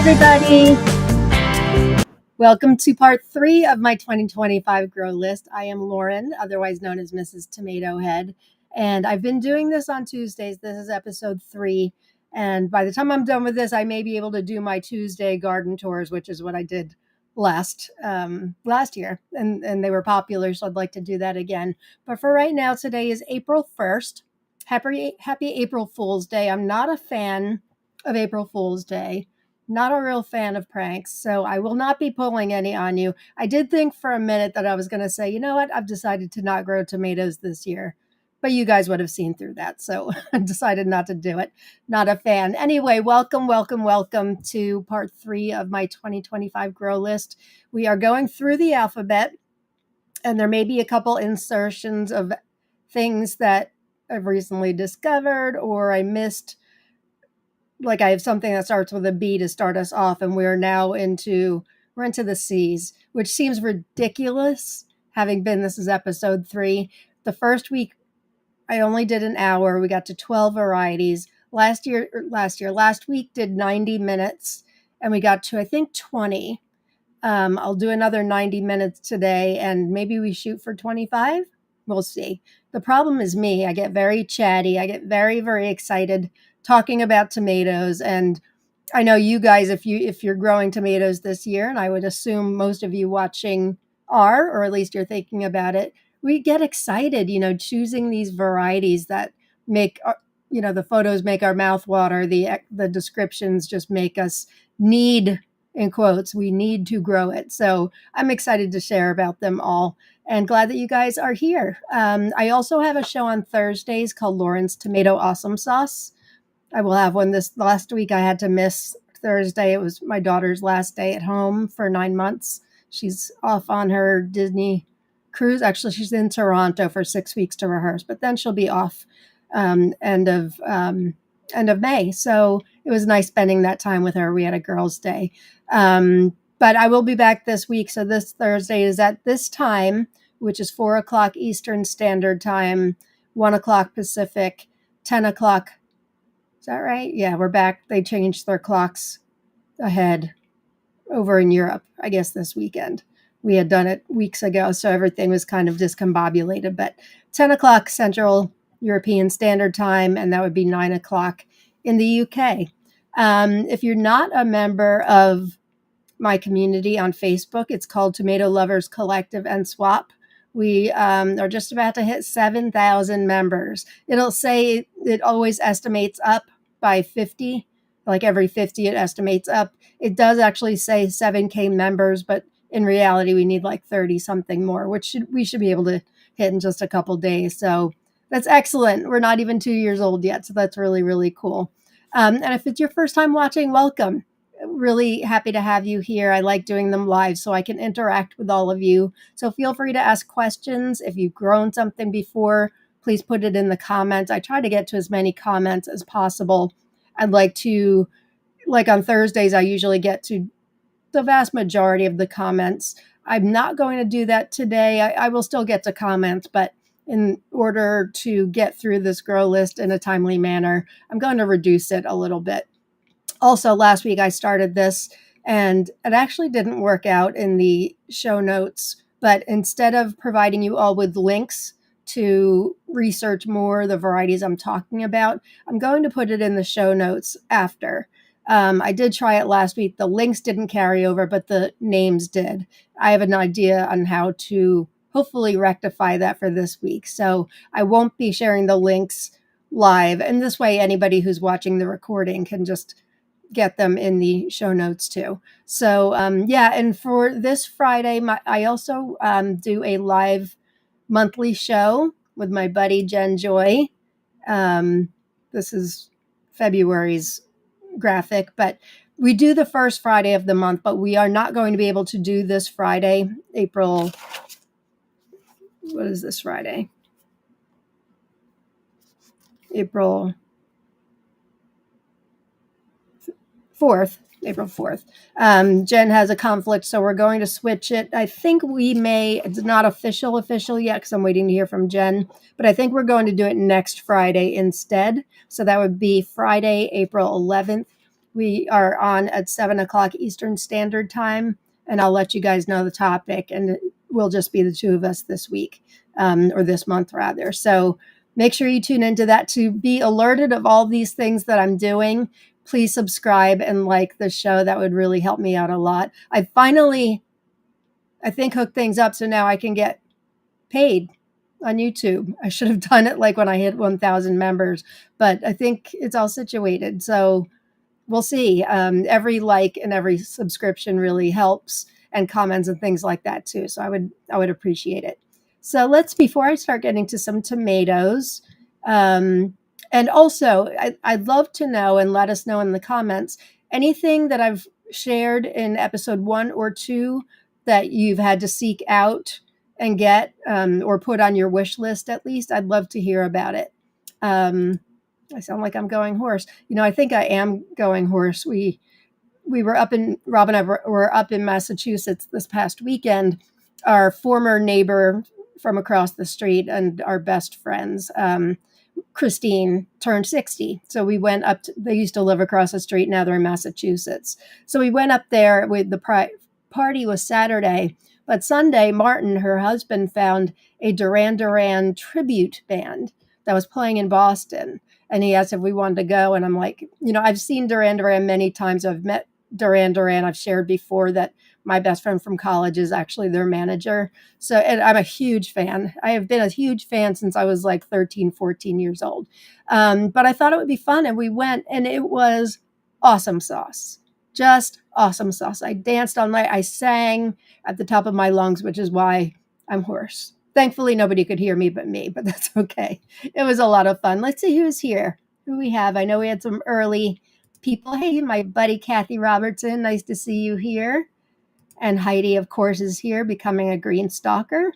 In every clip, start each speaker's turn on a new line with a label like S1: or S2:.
S1: everybody. Welcome to part 3 of my 2025 grow list. I am Lauren, otherwise known as Mrs. Tomato Head, and I've been doing this on Tuesdays. This is episode 3, and by the time I'm done with this, I may be able to do my Tuesday garden tours, which is what I did last year, and they were popular, so I'd like to do that again. But for right now, today is April 1st. Happy April Fool's Day. I'm not a fan of April Fool's Day. Not a real fan of pranks, so I will not be pulling any on you. I did think for a minute that I was going to say, you know what, I've decided to not grow tomatoes this year. But you guys would have seen through that, so I decided not to do it. Not a fan. Anyway, welcome to part 3 of my 2025 grow list. We are going through the alphabet, and there may be a couple insertions of things that I've recently discovered or I missed. Like I have something that starts with a B to start us off, and we're into the C's, which seems ridiculous. This is episode 3. The first week, I only did an hour. We got to 12 varieties. Last week did 90 minutes, and we got to, I think, 20. I'll do another 90 minutes today, and maybe we shoot for 25. We'll see. The problem is me. I get very chatty. I get very, very excited talking about tomatoes, and I know you guys, if you're growing tomatoes this year, and I would assume most of you watching are, or at least you're thinking about it, we get excited, choosing these varieties that make, the photos make our mouth water, the descriptions just make us need, in quotes, we need to grow it. So I'm excited to share about them all and glad that you guys are here. I also have a show on Thursdays called Lauren's Tomato Awesomesauce. I will have one this last week. I had to miss Thursday. It was my daughter's last day at home for 9 months. She's off on her Disney cruise. Actually, she's in Toronto for 6 weeks to rehearse, but then she'll be off end of May. So it was nice spending that time with her. We had a girls' day. But I will be back this week. So this Thursday is at this time, which is 4 o'clock Eastern Standard Time, 1 o'clock Pacific, 10 o'clock. Is that right? Yeah, we're back. They changed their clocks ahead over in Europe, I guess, this weekend. We had done it weeks ago, so everything was kind of discombobulated. But 10 o'clock Central European Standard Time, and that would be 9 o'clock in the UK. If you're not a member of my community on Facebook, it's called Tomato Lovers Collective and Swap. We are just about to hit 7,000 members. It'll say it always estimates up by 50. Like every 50, it estimates up. It does actually say 7K members, but in reality, we need like 30 something more, which we should be able to hit in just a couple days. So that's excellent. We're not even 2 years old yet, so that's really, really cool. And if it's your first time watching, welcome. Really happy to have you here. I like doing them live so I can interact with all of you. So feel free to ask questions. If you've grown something before, please put it in the comments. I try to get to as many comments as possible. I'd like to, like on Thursdays, I usually get to the vast majority of the comments. I'm not going to do that today. I will still get to comments, but in order to get through this grow list in a timely manner, I'm going to reduce it a little bit. Also, last week I started this and it actually didn't work out in the show notes, but instead of providing you all with links to research more the varieties I'm talking about, I'm going to put it in the show notes after. I did try it last week. The links didn't carry over, but the names did. I have an idea on how to hopefully rectify that for this week. So I won't be sharing the links live. And this way, anybody who's watching the recording can just get them in the show notes too. So and for this Friday, I also do a live monthly show with my buddy Jen Joy. This is February's graphic, but we do the first Friday of the month, but we are not going to be able to do this Friday, April. What is this Friday? April 4th. April 4th. Jen has a conflict, so we're going to switch it. I think we may, it's not official yet because I'm waiting to hear from Jen, but I think we're going to do it next Friday instead. So that would be Friday, April 11th. We are on at 7 o'clock Eastern Standard Time, and I'll let you guys know the topic, and it will just be the two of us this week, or this month rather. So make sure you tune into that to be alerted of all these things that I'm doing. Please subscribe and like the show. That would really help me out a lot. I finally, I think, hooked things up so now I can get paid on YouTube. I should have done it like when I hit 1,000 members, but I think it's all situated. So we'll see. Every like and every subscription really helps, and comments and things like that too. So I would appreciate it. So before I start getting to some tomatoes, and also I'd love to know, and let us know in the comments, anything that I've shared in episode 1 or 2 that you've had to seek out and get, or put on your wish list at least. I'd love to hear about it. I sound like I'm going hoarse. I think I am going hoarse. We were Rob and I were up in Massachusetts this past weekend. Our former neighbor from across the street and our best friends, Christine, turned 60. So we went up they used to live across the street. Now they're in Massachusetts. So we went up there. With the party was Saturday, but Sunday, Martin, her husband, found a Duran Duran tribute band that was playing in Boston. And he asked if we wanted to go. And I'm like, I've seen Duran Duran many times. I've met Duran Duran. I've shared before that my best friend from college is actually their manager. So, and I'm a huge fan. I have been a huge fan since I was like 13, 14 years old. But I thought it would be fun. And we went, and it was awesome sauce. Just awesome sauce. I danced all night. I sang at the top of my lungs, which is why I'm hoarse. Thankfully, nobody could hear me but me, but that's okay. It was a lot of fun. Let's see who's here. Who we have. I know we had some early people. Hey, my buddy Kathy Robertson. Nice to see you here. And Heidi, of course, is here, becoming a green stalker.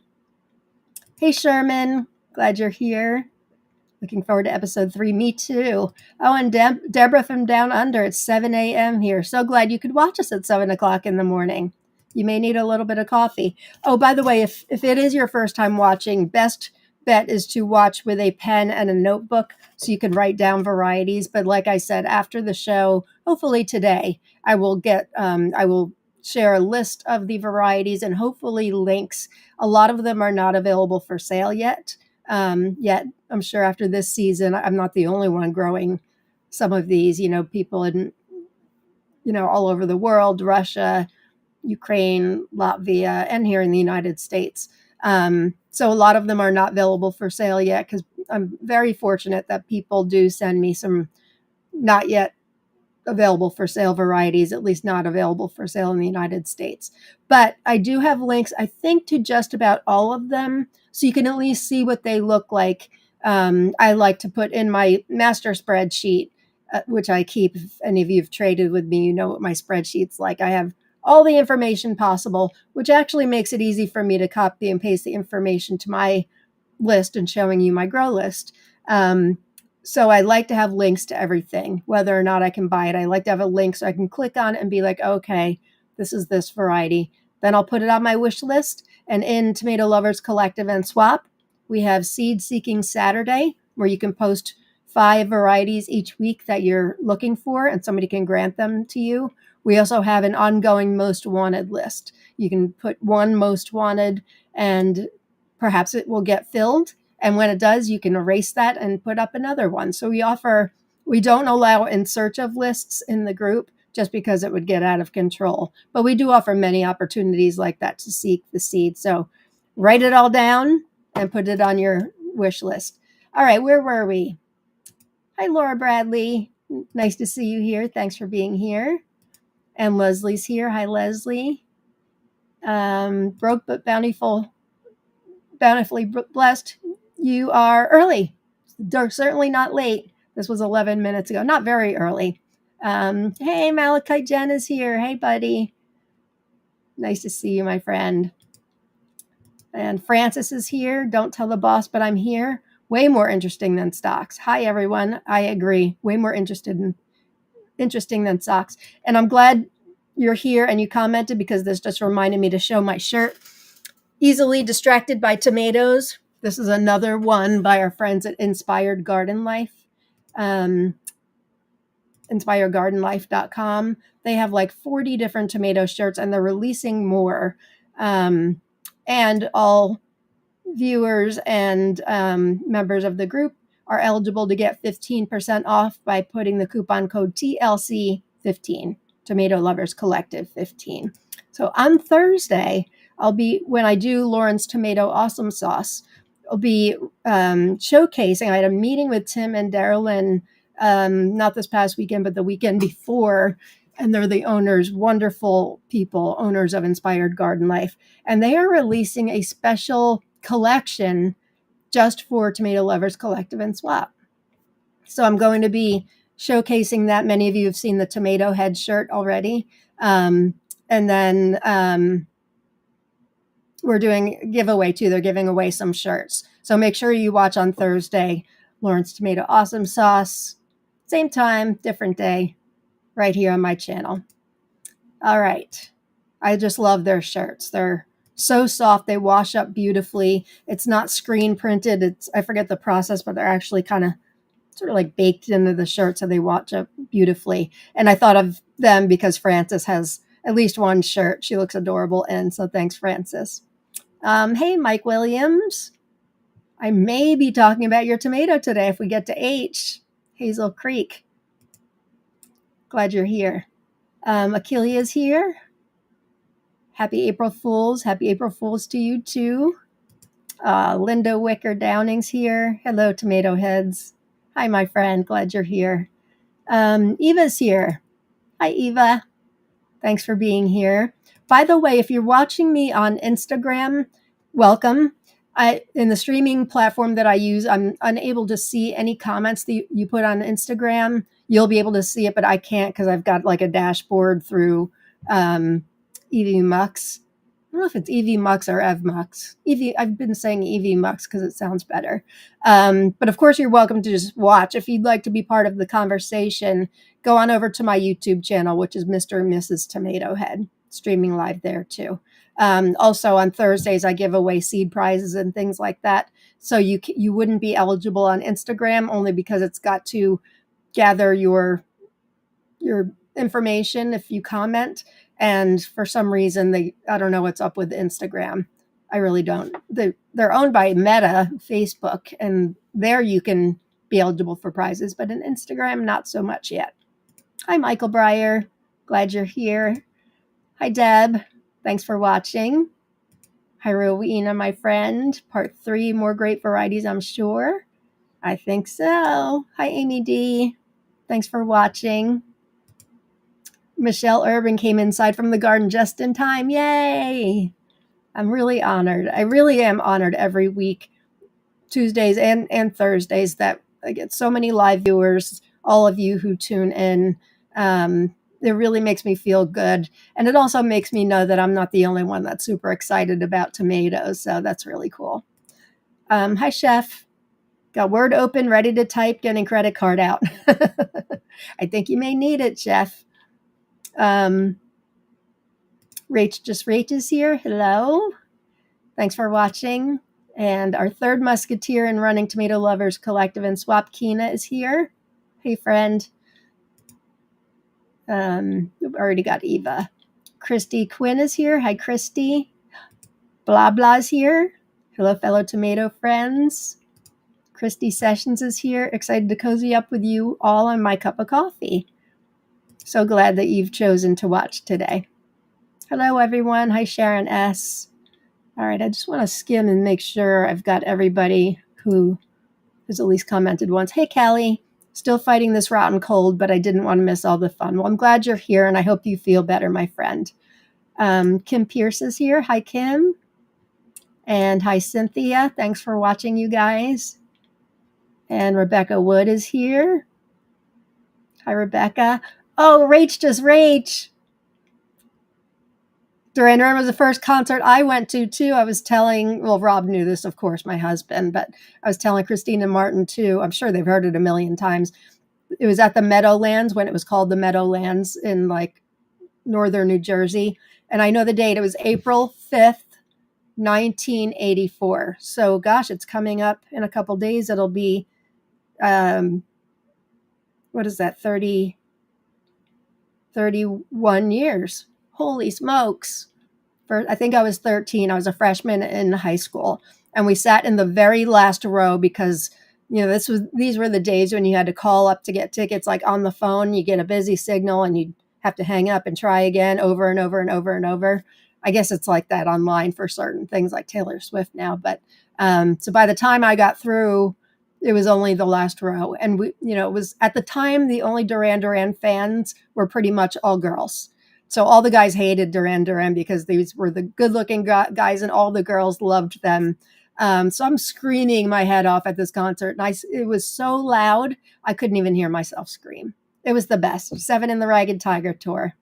S1: Hey, Sherman. Glad you're here. Looking forward to episode 3. Me too. Oh, and Deborah from Down Under. It's 7 a.m. here. So glad you could watch us at 7 o'clock in the morning. You may need a little bit of coffee. Oh, by the way, if it is your first time watching, best bet is to watch with a pen and a notebook so you can write down varieties. But like I said, after the show, hopefully today, I will share a list of the varieties and hopefully links. A lot of them are not available for sale yet. I'm sure after this season, I'm not the only one growing some of these. People in all over the world, Russia, Ukraine, Latvia, and here in the United States. So a lot of them are not available for sale yet, because I'm very fortunate that people do send me some not yet available for sale varieties, at least not available for sale in the United States. But I do have links, I think, to just about all of them, so you can at least see what they look like. I like to put in my master spreadsheet, which I keep. If any of you have traded with me, you know what my spreadsheet's like. I have all the information possible, which actually makes it easy for me to copy and paste the information to my list and showing you my grow list. So I like to have links to everything, whether or not I can buy it. I like to have a link so I can click on it and be like, okay, this is this variety. Then I'll put it on my wish list. And in Tomato Lovers Collective and Swap, we have Seed Seeking Saturday, where you can post 5 varieties each week that you're looking for, and somebody can grant them to you. We also have an ongoing most wanted list. You can put one most wanted, and perhaps it will get filled. And when it does, you can erase that and put up another one. So we don't allow in search of lists in the group, just because it would get out of control. But we do offer many opportunities like that to seek the seed. So write it all down and put it on your wish list. All right, where were we? Hi, Laura Bradley. Nice to see you here. Thanks for being here. And Leslie's here. Hi, Leslie. Broke but bountifully blessed. You are early. Certainly not late. This was 11 minutes ago. Not very early. Hey, Malachite Jen is here. Hey, buddy. Nice to see you, my friend. And Francis is here. Don't tell the boss, but I'm here. Way more interesting than stocks. Hi, everyone. I agree. Way more interesting than stocks. And I'm glad you're here and you commented, because this just reminded me to show my shirt. Easily Distracted by Tomatoes. This is another one by our friends at Inspired Garden Life. inspiregardenlife.com. They have like 40 different tomato shirts, and they're releasing more. And all viewers and members of the group are eligible to get 15% off by putting the coupon code TLC15, Tomato Lovers Collective 15. So on Thursday, when I do Lauren's Tomato Awesome Sauce, I'll be showcasing. I had a meeting with Tim and Darylyn, not this past weekend, but the weekend before. And they're the owners, wonderful people, owners of Inspired Garden Life. And they are releasing a special collection just for Tomato Lovers Collective and Swap. So I'm going to be showcasing that. Many of you have seen the tomato head shirt already. And then we're doing a giveaway too. They're giving away some shirts. So make sure you watch on Thursday, Lauren's Tomato Awesome Sauce. Same time, different day, right here on my channel. All right. I just love their shirts. They're so soft. They wash up beautifully. It's not screen printed. I forget the process, but they're actually kind of sort of like baked into the shirt, so they wash up beautifully. And I thought of them because Frances has at least one shirt she looks adorable in. So thanks, Frances. Hey, Mike Williams. I may be talking about your tomato today if we get to H. Hazel Creek. Glad you're here. Achillia's here. Happy April Fools. Happy April Fools to you too. Linda Wicker Downing's here. Hello, tomato heads. Hi, my friend. Glad you're here. Eva's here. Hi, Eva. Thanks for being here. By the way, if you're watching me on Instagram, welcome. In the streaming platform that I use, I'm unable to see any comments that you put on Instagram. You'll be able to see it, but I can't because I've got like a dashboard through EV Mux. I don't know if it's EV Mux or Ev Mux. I've been saying EV Mux because it sounds better. But of course, you're welcome to just watch. If you'd like to be part of the conversation, go on over to my YouTube channel, which is Mr. and Mrs. Tomato Head, streaming live there too. Also on Thursdays, I give away seed prizes and things like that. So you wouldn't be eligible on Instagram only because it's got to gather your information if you comment. And for some reason, I don't know what's up with Instagram. I really don't. They're owned by Meta, Facebook, and there you can be eligible for prizes. But in Instagram, not so much yet. Hi, Michael Breyer. Glad you're here. Hi, Deb. Thanks for watching. Hi, Rowena, my friend. Part 3, more great varieties, I'm sure. I think so. Hi, Amy D. Thanks for watching. Michelle Urban came inside from the garden just in time. Yay! I'm really honored. I really am honored every week, Tuesdays and Thursdays, that I get so many live viewers, all of you who tune in. It really makes me feel good. And it also makes me know that I'm not the only one that's super excited about tomatoes. So that's really cool. Hi, Chef. Got Word open, ready to type, getting credit card out. I think you may need it, Chef. Rach is here. Hello. Thanks for watching. And our third musketeer in running Tomato Lovers Collective and Swap, Kina, is here. Hey, friend. We've already got Eva. Christy Quinn is here. Hi, Christy. Blah Blah's here. Hello, fellow tomato friends. Christy Sessions is here. Excited to cozy up with you all on my cup of coffee. So glad that you've chosen to watch today. Hello, everyone. Hi, Sharon S. All right, I just want to skim and make sure I've got everybody who has at least commented once. Hey, Callie. Still fighting this rotten cold, but I didn't want to miss all the fun. Well, I'm glad you're here, and I hope you feel better, my friend. Kim Pierce is here. Hi, Kim. And hi, Cynthia. Thanks for watching, you guys. And Rebecca Wood is here. Hi, Rebecca. Oh, Rach just Rach. Duran Duran was the first concert I went to, too. I was telling, well, Rob knew this, of course, my husband, but I was telling Christine and Martin, too. I'm sure they've heard it a million times. It was at the Meadowlands when it was called the Meadowlands in like northern New Jersey. And I know the date. It was April 5th, 1984. So, gosh, it's coming up in a couple days. It'll be, what is that, 30? 31 years. Holy smokes. I think I was 13. I was a freshman in high school, and we sat in the very last row because these were the days when you had to call up to get tickets, like on the phone. You get a busy signal and you have to hang up and try again over and over and over and over. I guess it's like that online for certain things like Taylor Swift now. But so by the time I got through, it was only the last row. And it was at the time, the only Duran Duran fans were pretty much all girls. So all the guys hated Duran Duran because these were the good looking guys and all the girls loved them. So I'm screaming my head off at this concert. And it was so loud, I couldn't even hear myself scream. It was the best. Seven and the Ragged Tiger tour,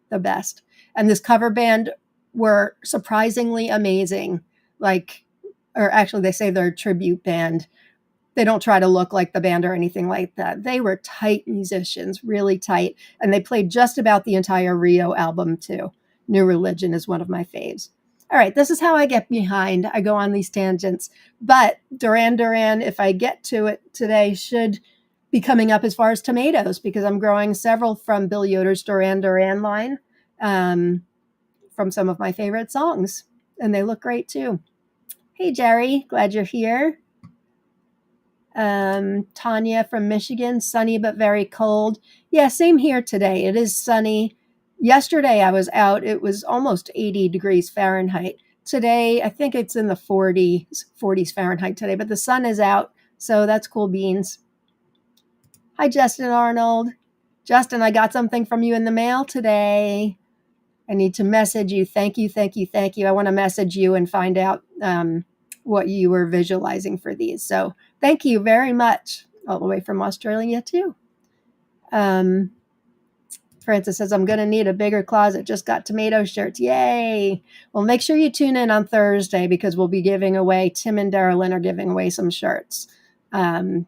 S1: the best. And this cover band were surprisingly amazing. Or actually they say they're a tribute band. They don't try to look like the band or anything like that. They were tight musicians, really tight. And they played just about the entire Rio album too. New Religion is one of my faves. All right, this is how I get behind. I go on these tangents. But Duran Duran, if I get to it today, should be coming up as far as tomatoes because I'm growing several from Bill Yoder's Duran Duran line from some of my favorite songs. And they look great too. Hey, Jerry, glad you're here. Tanya from Michigan, sunny but very cold. Yeah, same here today. It is sunny. Yesterday I was out. It was almost 80 degrees Fahrenheit. Today, I think it's in the 40s Fahrenheit today, but the sun is out, so that's cool beans. Hi, Justin Arnold. Justin, I got something from you in the mail today. I need to message you. Thank you, thank you, thank you. I want to message you and find out what you were visualizing for these. So thank you very much, all the way from Australia too. Francis says, I'm going to need a bigger closet. Just got tomato shirts. Yay. Well, make sure you tune in on Thursday because we'll be giving away, Tim and Darylyn are giving away some shirts. They're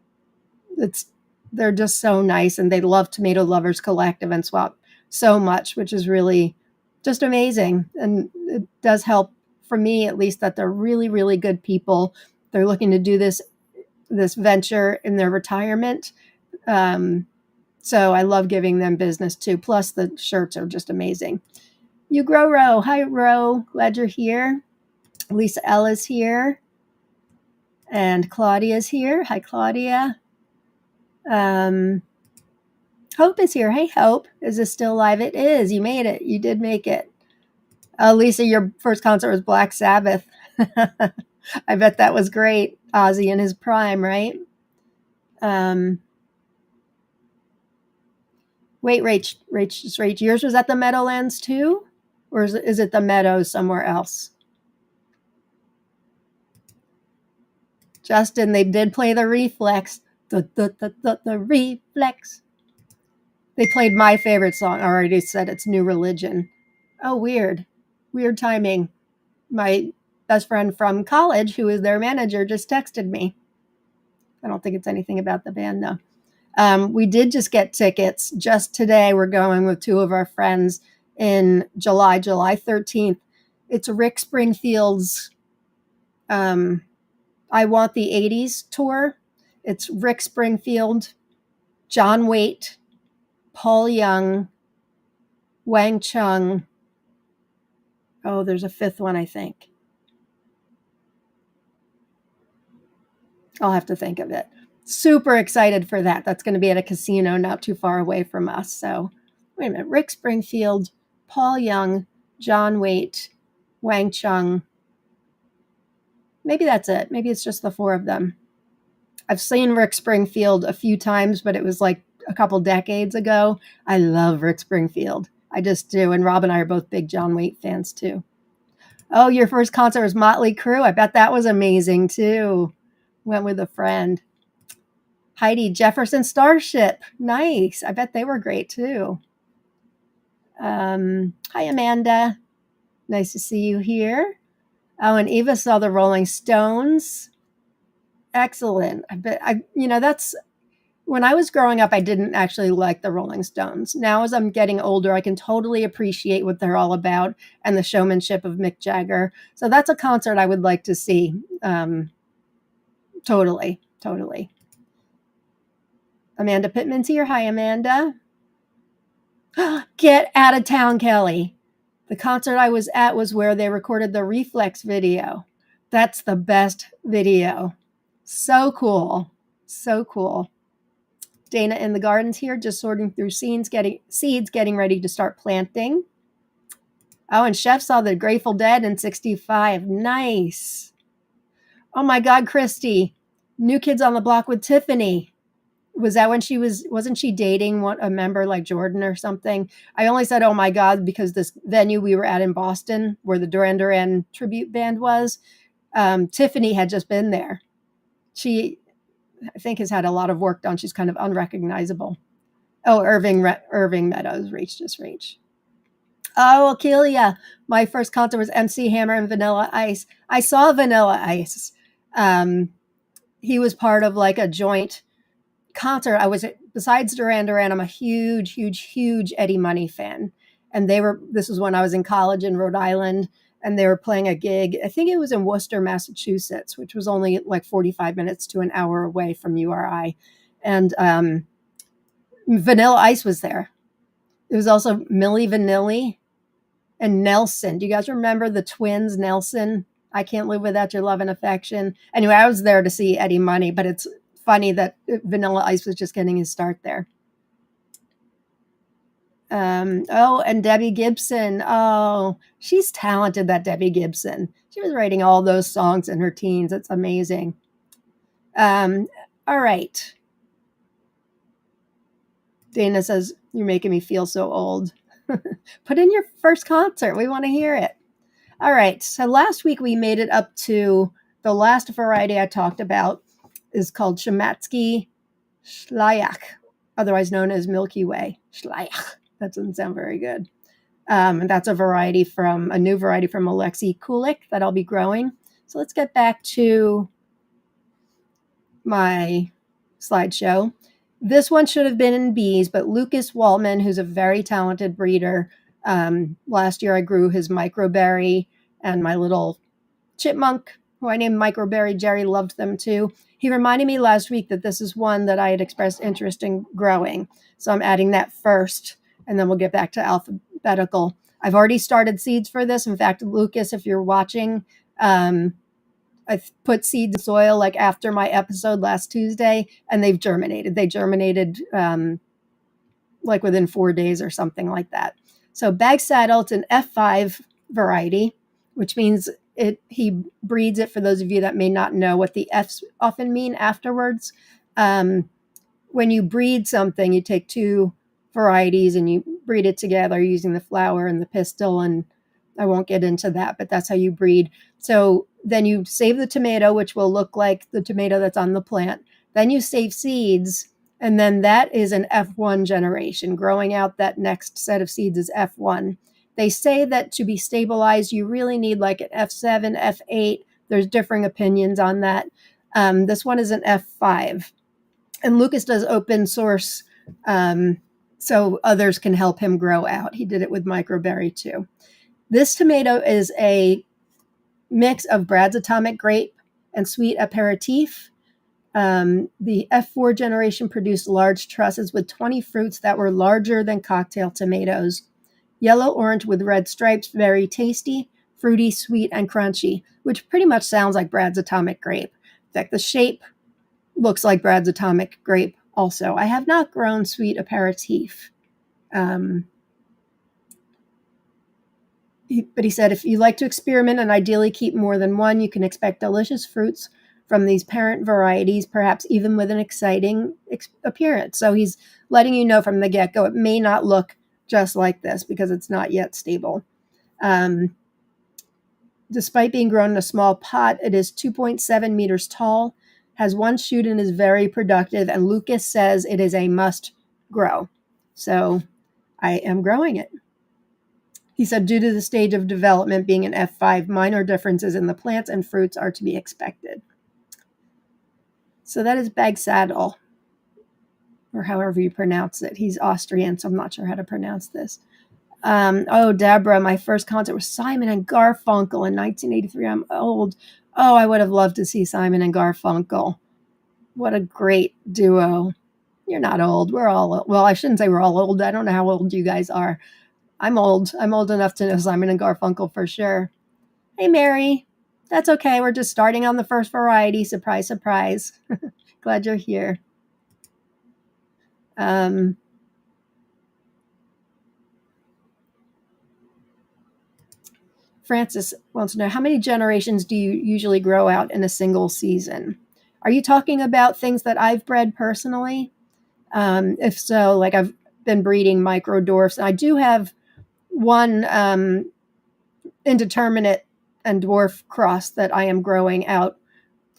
S1: just so nice, and they love Tomato Lovers Collective and swap so much, which is really just amazing. And it does help for me, at least, that they're really, really good people. They're looking to do this venture in their retirement. So I love giving them business too. Plus the shirts are just amazing. You grow Ro. Hi, Ro. Glad you're here. Lisa L is here. And Claudia's here. Hi, Claudia. Hope is here. Hey, Hope. Is this still live? It is. You made it. You did make it. Lisa, your first concert was Black Sabbath. I bet that was great. Ozzy in his prime, right? Wait, Rach, yours was at the Meadowlands too? Or is it the Meadows somewhere else? Justin, they did play the Reflex. The Reflex. They played my favorite song. I already said it's New Religion. Oh, weird. Weird timing. My best friend from college, who is their manager, just texted me. I don't think it's anything about the band, though. We did just get tickets. Just today, we're going with two of our friends in July 13th. It's Rick Springfield's I Want the 80s tour. It's Rick Springfield, John Waite, Paul Young, Wang Chung. Oh, there's a fifth one, I think. I'll have to think of it. Super excited for that. That's going to be at a casino not too far away from us. So, wait a minute. Rick Springfield, Paul Young, John Waite, Wang Chung. Maybe that's it. Maybe it's just the four of them. I've seen Rick Springfield a few times, but it was like a couple decades ago. I love Rick Springfield. I just do. And Rob and I are both big John Waite fans too. Oh, your first concert was Motley Crue. I bet that was amazing too. Went with a friend. Heidi, Jefferson Starship. Nice. I bet they were great too. Hi, Amanda. Nice to see you here. Oh, and Eva saw the Rolling Stones. Excellent. That's when I was growing up, I didn't actually like the Rolling Stones. Now, as I'm getting older, I can totally appreciate what they're all about and the showmanship of Mick Jagger. So that's a concert I would like to see. Totally. Amanda Pittman's here. Hi, Amanda. Get out of town, Kelly. The concert I was at was where they recorded the Reflex video. That's the best video. So cool. So cool. Dana in the gardens here, just sorting through seeds, getting ready to start planting. Oh, and Chef saw the Grateful Dead in 65. Nice. Oh my God, Christy. New Kids on the Block with Tiffany. Was that when wasn't she dating a member like Jordan or something? I only said, oh my God, because this venue we were at in Boston, where the Duran Duran tribute band was, Tiffany had just been there. She, I think, has had a lot of work done. She's kind of unrecognizable. Oh, Irving Meadows, Just Reach. Oh, Akelia. My first concert was MC Hammer and Vanilla Ice. I saw Vanilla Ice. He was part of like a joint concert. Besides Duran Duran, I'm a huge, huge, huge Eddie Money fan. And this was when I was in college in Rhode Island, and they were playing a gig. I think it was in Worcester, Massachusetts, which was only like 45 minutes to an hour away from URI. And Vanilla Ice was there. It was also Milli Vanilli and Nelson. Do you guys remember the twins, Nelson? I Can't Live Without Your Love and Affection. Anyway, I was there to see Eddie Money, but it's funny that Vanilla Ice was just getting his start there. And Debbie Gibson. Oh, she's talented, that Debbie Gibson. She was writing all those songs in her teens. It's amazing. All right. Dana says, you're making me feel so old. Put in your first concert. We want to hear it. All right. So last week we made it up to the last variety I talked about is called Shematsky Schleich, otherwise known as Milky Way. Schleich. That doesn't sound very good. And that's a new variety from Alexei Kulik that I'll be growing. So let's get back to my slideshow. This one should have been in bees, but Lucas Waltman, who's a very talented breeder, last year I grew his microberry, and my little chipmunk, who I named Microberry Jerry, loved them too. He reminded me last week that this is one that I had expressed interest in growing. So I'm adding that first, and then we'll get back to alphabetical. I've already started seeds for this. In fact, Lucas, if you're watching, I put seeds in soil like after my episode last Tuesday, and they've germinated. They germinated like within 4 days or something like that. So Bagsadl, it's an F5 variety, which means he breeds it, for those of you that may not know what the Fs often mean afterwards. When you breed something, you take two varieties and you breed it together using the flower and the pistil, and I won't get into that, but that's how you breed. So then you save the tomato, which will look like the tomato that's on the plant. Then you save seeds, and then that is an F1 generation. Growing out that next set of seeds is F1. They say that to be stabilized, you really need like an F7, F8. There's differing opinions on that. This one is an F5. And Lucas does open source, so others can help him grow out. He did it with microberry too. This tomato is a mix of Brad's Atomic Grape and Sweet Aperitif. The F4 generation produced large trusses with 20 fruits that were larger than cocktail tomatoes. Yellow-orange with red stripes, very tasty, fruity, sweet, and crunchy, which pretty much sounds like Brad's Atomic Grape. In fact, the shape looks like Brad's Atomic Grape also. I have not grown Sweet Aperitif. But he said, if you like to experiment and ideally keep more than one, you can expect delicious fruits from these parent varieties, perhaps even with an exciting appearance. So he's letting you know from the get-go, it may not look just like this because it's not yet stable. Despite being grown in a small pot, it is 2.7 meters tall, has one shoot, and is very productive. And Lucas says it is a must grow. So I am growing it. He said, due to the stage of development being an F5, minor differences in the plants and fruits are to be expected. So that is Bagsadl, or however you pronounce it. He's Austrian, so I'm not sure how to pronounce this. Deborah, my first concert was Simon and Garfunkel in 1983. I'm old. Oh, I would have loved to see Simon and Garfunkel. What a great duo. You're not old. We're all, well, I shouldn't say we're all old. I don't know how old you guys are. I'm old. I'm old enough to know Simon and Garfunkel for sure. Hey, Mary. That's okay. We're just starting on the first variety. Surprise, surprise. Glad you're here. Francis wants to know, how many generations do you usually grow out in a single season? Are you talking about things that I've bred personally? If so, like I've been breeding micro dwarfs. I do have one indeterminate and dwarf cross that I am growing out,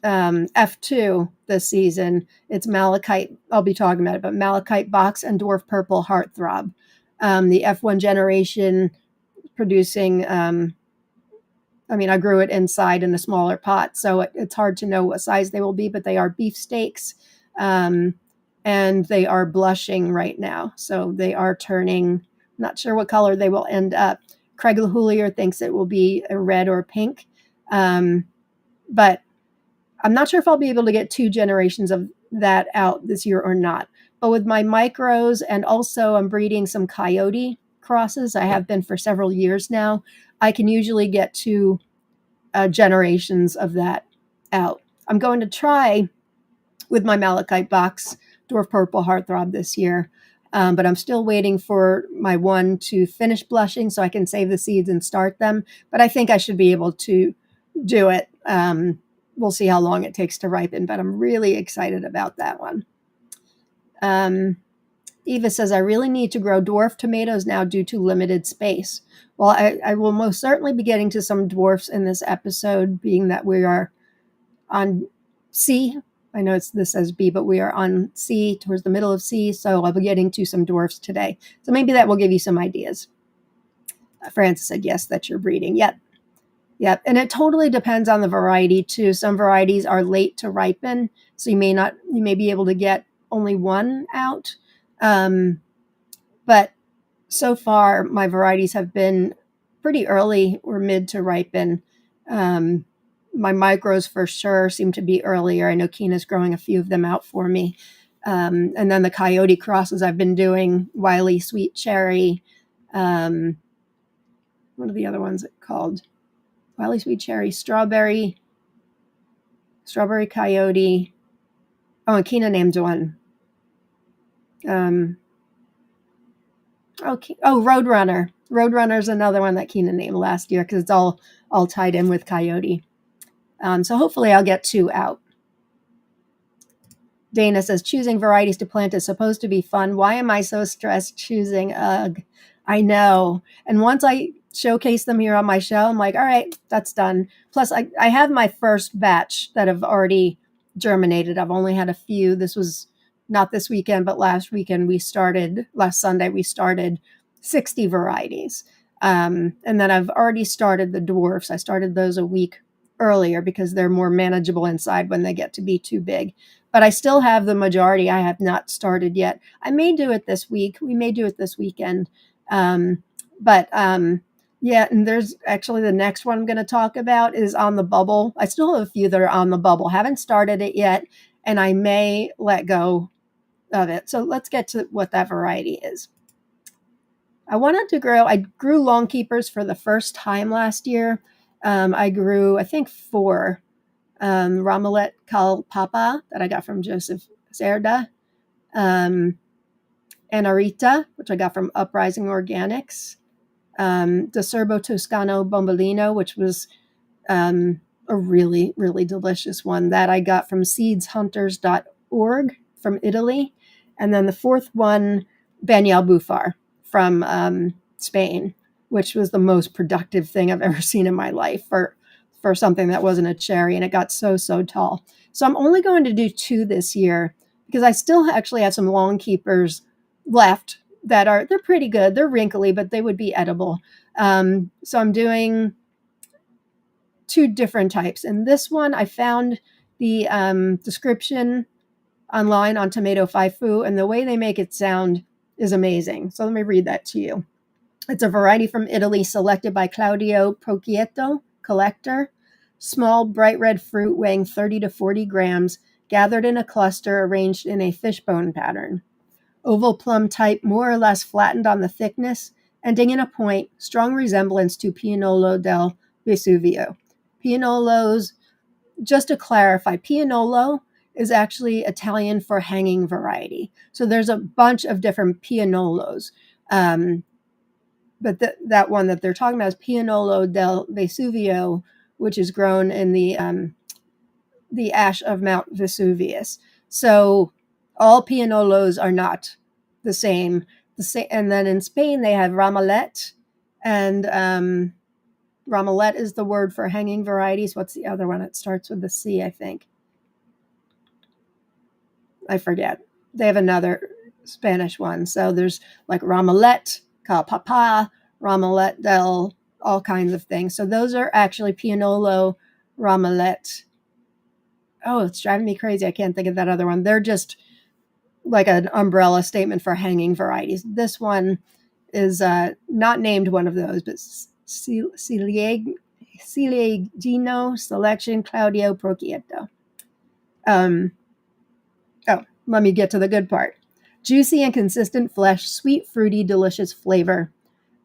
S1: F2 this season. It's Malachite. I'll be talking about it, but Malachite box and dwarf purple heartthrob. The F1 generation producing, I grew it inside in a smaller pot, so it's hard to know what size they will be, but they are beefsteaks, and they are blushing right now. So they are turning, not sure what color they will end up. Craig LaHoulier thinks it will be a red or pink, but I'm not sure if I'll be able to get 2 generations of that out this year or not. But with my micros, and also I'm breeding some coyote crosses, I have been for several years now, I can usually get 2 generations of that out. I'm going to try with my Malachite box dwarf purple heartthrob this year, but I'm still waiting for my one to finish blushing so I can save the seeds and start them. But I think I should be able to do it. We'll see how long it takes to ripen, but I'm really excited about that one. Eva says, I really need to grow dwarf tomatoes now due to limited space. Well, I will most certainly be getting to some dwarfs in this episode, being that we are on C. I know this says B, but we are on C, towards the middle of C, so I'll be getting to some dwarfs today. So maybe that will give you some ideas. Francis said, yes, that you're breeding. Yep. And it totally depends on the variety too. Some varieties are late to ripen, so you may be able to get only one out. But so far my varieties have been pretty early or mid to ripen. My micros for sure seem to be earlier. I know Keena's growing a few of them out for me. And then the coyote crosses I've been doing, Wiley Sweet Cherry. What are the other ones called? Wiley Sweet Cherry, Strawberry Coyote. Oh, and Keena named one. Roadrunner. Roadrunner is another one that Keena named last year because it's all tied in with Coyote. So hopefully I'll get 2 out. Dana says, choosing varieties to plant is supposed to be fun. Why am I so stressed choosing? Ugh, I know. And once I showcase them here on my show, I'm like, all right, that's done. Plus, I have my first batch that have already germinated. I've only had a few. This was not this weekend, but last Sunday, we started 60 varieties. And then I've already started the dwarfs. I started those a week earlier because they're more manageable inside when they get to be too big. But I still have the majority I have not started yet. I may do it this week. We may do it this weekend. Yeah, and there's actually the next one I'm going to talk about is on the bubble. I still have a few that are on the bubble. Haven't started it yet, and I may let go of it. So let's get to what that variety is. I grew long keepers for the first time last year. I grew, I think, 4. Ramalet Kal Papa that I got from Joseph Cerda, Anarita, which I got from Uprising Organics, De Serbo Toscano Bombolino, which was a really, really delicious one that I got from seedshunters.org from Italy. And then the 4th one, Banyal Bufar from Spain, which was the most productive thing I've ever seen in my life for something that wasn't a cherry, and it got so tall. So I'm only going to do 2 this year because I still actually have some long keepers left they're pretty good. They're wrinkly, but they would be edible. So I'm doing 2 different types. And this one, I found the description online on Tomato Faifu, and the way they make it sound is amazing. So let me read that to you. It's a variety from Italy selected by Claudio Procchietto, collector. Small, bright red fruit weighing 30 to 40 grams, gathered in a cluster arranged in a fishbone pattern. Oval plum type more or less flattened on the thickness, ending in a point, strong resemblance to Pianolo del Vesuvio. Pianolos, just to clarify, pianolo is actually Italian for hanging variety. So there's a bunch of different pianolos. But that one that they're talking about is Pianolo del Vesuvio, which is grown in the ash of Mount Vesuvius. So all pianolos are not the same. And then in Spain they have Ramalette, and Ramalette is the word for hanging varieties. What's the other one? It starts with the C, I think. I forget. They have another Spanish one. So there's like Ramalette, Calpapa, Ramalette del, all kinds of things. So those are actually Pianolo, Ramalette. Oh, it's driving me crazy. I can't think of that other one. They're just like an umbrella statement for hanging varieties. This one is not named one of those, but Ciliegino Selection Claudio Procchietto. Let me get to the good part. Juicy and consistent flesh, sweet, fruity, delicious flavor.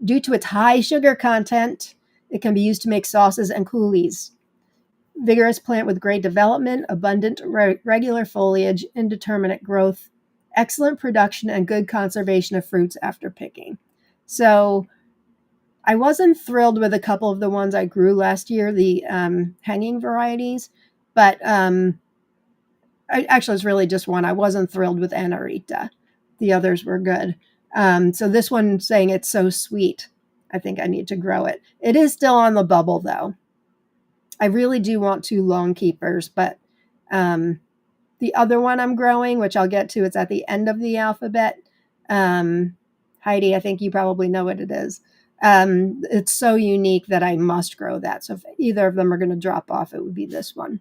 S1: Due to its high sugar content, it can be used to make sauces and coulis. Vigorous plant with great development, abundant regular foliage, indeterminate growth, excellent production, and good conservation of fruits after picking. So I wasn't thrilled with a couple of the ones I grew last year, the hanging varieties, but actually it's really just one. I wasn't thrilled with Anarita. The others were good. So this one saying it's so sweet, I think I need to grow it. It is still on the bubble though. I really do want 2 long keepers, but the other one I'm growing, which I'll get to, it's at the end of the alphabet. Heidi, I think you probably know what it is. It's so unique that I must grow that. So if either of them are going to drop off, it would be this one.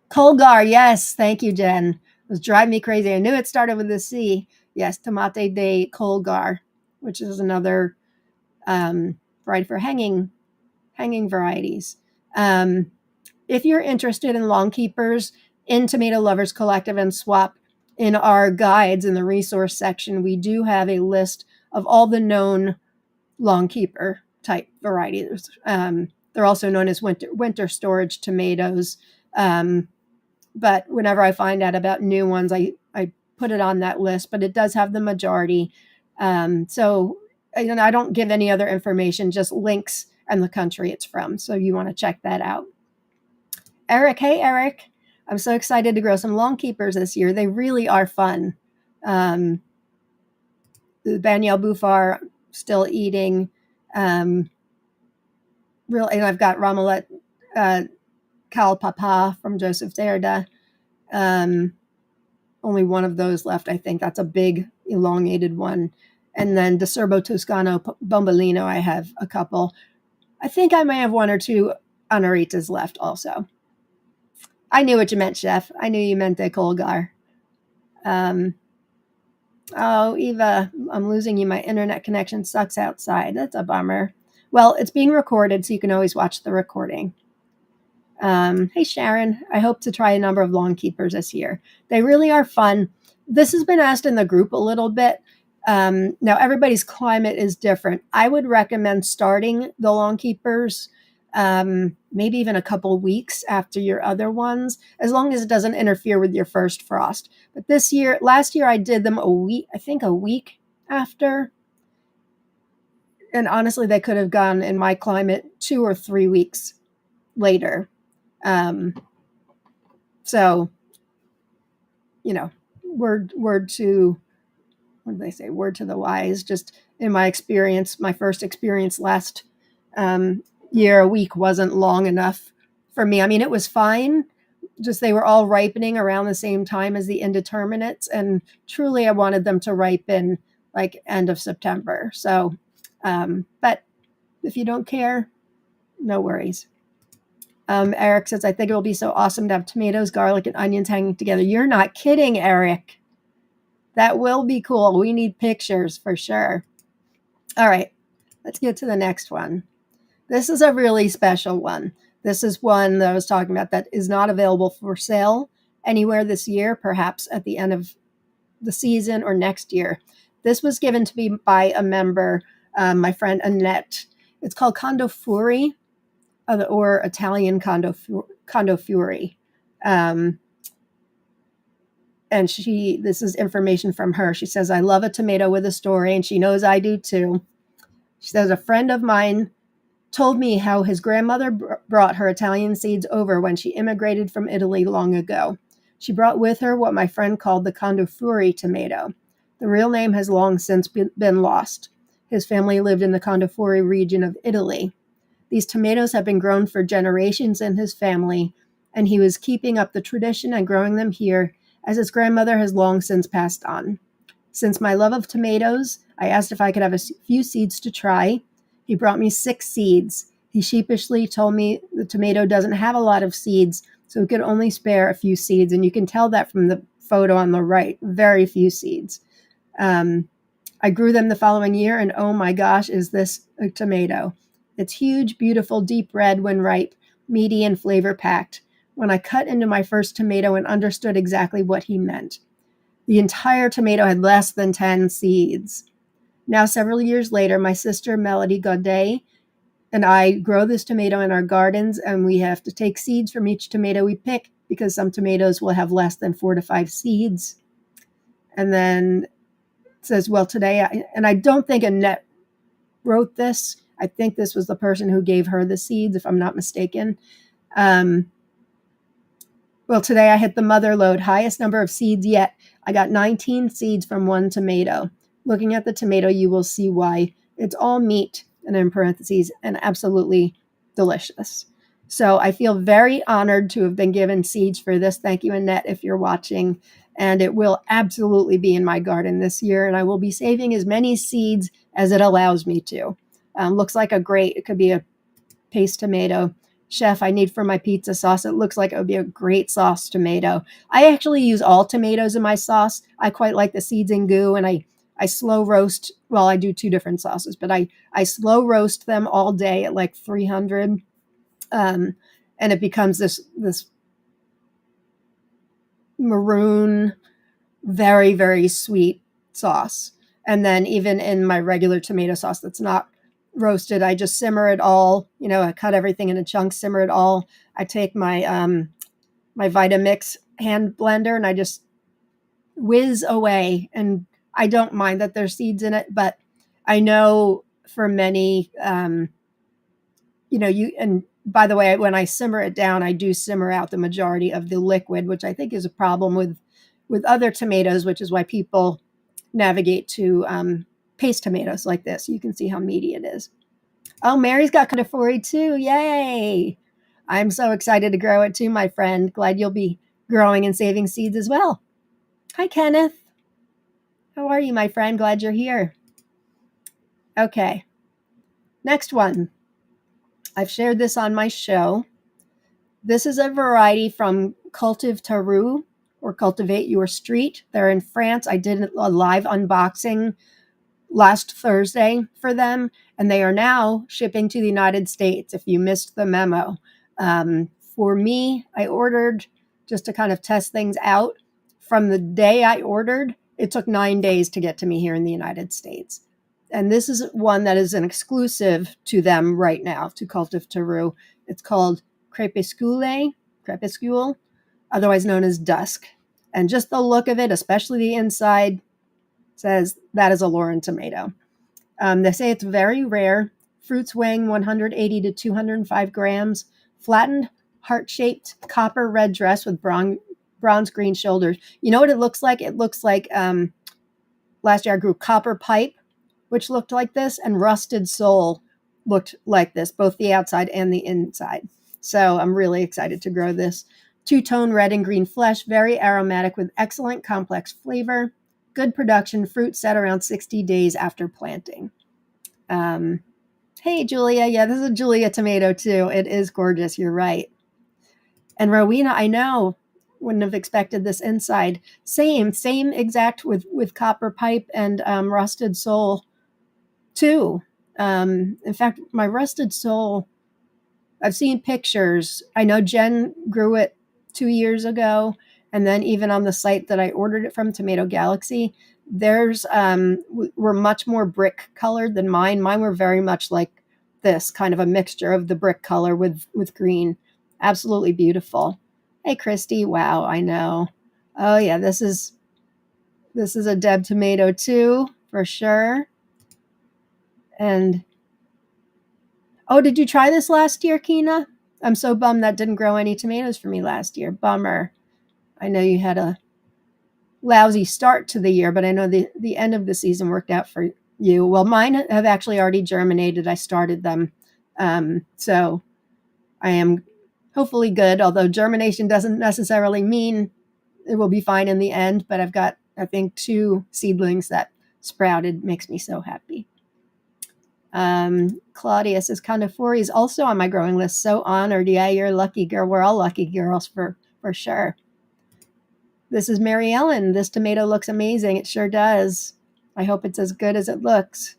S1: Colgar, yes. Thank you, Jen. It was driving me crazy. I knew it started with a C. Yes, Tomate de Colgar, which is another variety for hanging varieties. If you're interested in long keepers in Tomato Lovers Collective and Swap, in our guides in the resource section, we do have a list of all the known long keeper type varieties. They're also known as winter storage tomatoes. But whenever I find out about new ones, I put it on that list, but it does have the majority. So I don't give any other information, just links and the country it's from. So you want to check that out. Eric, hey, Eric. I'm so excited to grow some long keepers this year. They really are fun. The Banyel Bufar, still eating. And I've got Ramalette Cal Papa from Joseph Derrida. Only one of those left, I think. That's a big, elongated one. And then the Serbo Toscano Bombolino, I have a couple. I think I may have 1 or 2 Anaritas left also. I knew what you meant, Chef. I knew you meant the Colgar. Oh, Eva, I'm losing you. My internet connection sucks outside. That's a bummer. Well, it's being recorded, so you can always watch the recording. Hey, Sharon. I hope to try a number of long keepers this year. They really are fun. This has been asked in the group a little bit. Now, everybody's climate is different. I would recommend starting the long keepers maybe even a couple weeks after your other ones, as long as it doesn't interfere with your first frost. But last year I did them a week after. And honestly, they could have gone in my climate 2 or 3 weeks later. So, word to, what did they say? Word to the wise. Just in my experience, my first experience last year, a week wasn't long enough for me. I mean, it was fine. Just they were all ripening around the same time as the indeterminates. And truly, I wanted them to ripen like end of September. So, but if you don't care, no worries. Eric says, I think it will be so awesome to have tomatoes, garlic, and onions hanging together. You're not kidding, Eric. That will be cool. We need pictures for sure. All right, let's get to the next one. This is a really special one. This is one that I was talking about that is not available for sale anywhere this year, perhaps at the end of the season or next year. This was given to me by a member, my friend Annette. It's called Condofuri, or Italian Condofuri. And this is information from her. She says, I love a tomato with a story, and she knows I do too. She says, a friend of mine told me how his grandmother brought her Italian seeds over when she immigrated from Italy long ago. She brought with her what my friend called the Condofuri tomato. The real name has long since been lost. His family lived in the Condofuri region of Italy. These tomatoes have been grown for generations in his family, and he was keeping up the tradition and growing them here, as his grandmother has long since passed on. Since my love of tomatoes, I asked if I could have a few seeds to try. He brought me 6 seeds. He sheepishly told me the tomato doesn't have a lot of seeds, so he could only spare a few seeds, and you can tell that from the photo on the right. Very few seeds. I grew them the following year, and oh my gosh, is this a tomato. It's huge, beautiful, deep red when ripe, meaty and flavor-packed. When I cut into my first tomato and understood exactly what he meant. The entire tomato had less than 10 seeds. Now, several years later, my sister Melody Gaudet and I grow this tomato in our gardens, and we have to take seeds from each tomato we pick because some tomatoes will have less than 4 to 5 seeds. And then it says, well, today, and I don't think Annette wrote this. I think this was the person who gave her the seeds, if I'm not mistaken. Well, today I hit the mother lode, highest number of seeds yet. I got 19 seeds from one tomato. Looking at the tomato, you will see why. It's all meat, and in parentheses, and absolutely delicious. So I feel very honored to have been given seeds for this. Thank you, Annette, if you're watching. And it will absolutely be in my garden this year, and I will be saving as many seeds as it allows me to. Looks like it could be a paste tomato. Chef, I need for my pizza sauce. It looks like it would be a great sauce tomato. I actually use all tomatoes in my sauce. I quite like the seeds and goo, and I slow roast. Well, I do 2 different sauces, but I slow roast them all day at like 300, and it becomes this maroon, very, very sweet sauce. And then even in my regular tomato sauce that's not roasted, I just simmer it all. I cut everything into chunks, simmer it all. I take my my Vitamix hand blender and I just whiz away. And I don't mind that there's seeds in it, but I know for many, and by the way, when I simmer it down, I do simmer out the majority of the liquid, which I think is a problem with other tomatoes, which is why people navigate to paste tomatoes like this. You can see how meaty it is. Oh, Mary's got Condofuri too. Yay. I'm so excited to grow it too, my friend. Glad you'll be growing and saving seeds as well. Hi, Kenneth. How are you, my friend? Glad you're here. Okay. Next one. I've shared this on my show. This is a variety from Cultive or Cultivate Your Street. They're in France. I did a live unboxing last Thursday for them, and they are now shipping to the United States, if you missed the memo. For me, I ordered just to kind of test things out. From the day I ordered, it took 9 days to get to me here in the United States. And this is one that is an exclusive to them right now, to Cultive Tarot. It's called Crepes Cescu, otherwise known as Dusk. And just the look of it, especially the inside, says that is a Lauren tomato. They say it's very rare. Fruits weighing 180 to 205 grams. Flattened, heart-shaped, copper red dress with bronze green shoulders. You know what it looks like? It looks like last year I grew copper pipe, which looked like this, and rusted sole looked like this, both the outside and the inside. So I'm really excited to grow this. 2-tone red and green flesh, very aromatic with excellent complex flavor. Good production, fruit set around 60 days after planting. Hey, Julia. Yeah, this is a Julia tomato too. It is gorgeous. You're right. And Rowena, I know, wouldn't have expected this inside. Same exact with copper pipe and rusted sole too. In fact, my rusted sole, I've seen pictures. I know Jen grew it 2 years ago, And then even on the site that I ordered it from, Tomato Galaxy, theirs were much more brick colored than mine. Mine were very much like this, kind of a mixture of the brick color with green. Absolutely beautiful. Hey, Christy. Wow, I know. Oh yeah, this is a Deb tomato too, for sure. And oh, did you try this last year, Kina? I'm so bummed that didn't grow any tomatoes for me last year. Bummer. I know you had a lousy start to the year, but I know the end of the season worked out for you. Well, mine have actually already germinated. I started them. So I am hopefully good, although germination doesn't necessarily mean it will be fine in the end. But I've got, I think, 2 seedlings that sprouted. Makes me so happy. Claudia says Condofuri is also on my growing list. So honored. Yeah, you're a lucky girl. We're all lucky girls for sure. This is Mary Ellen. This tomato looks amazing. It sure does. I hope it's as good as it looks.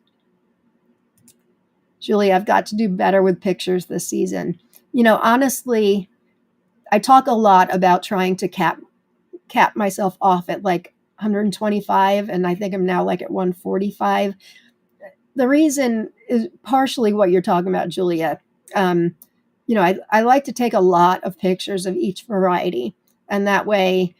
S1: Julie, I've got to do better with pictures this season. You know, honestly, I talk a lot about trying to cap myself off at like 125, and I think I'm now like at 145. The reason is partially what you're talking about, Julia. You know, I like to take a lot of pictures of each variety, and that way,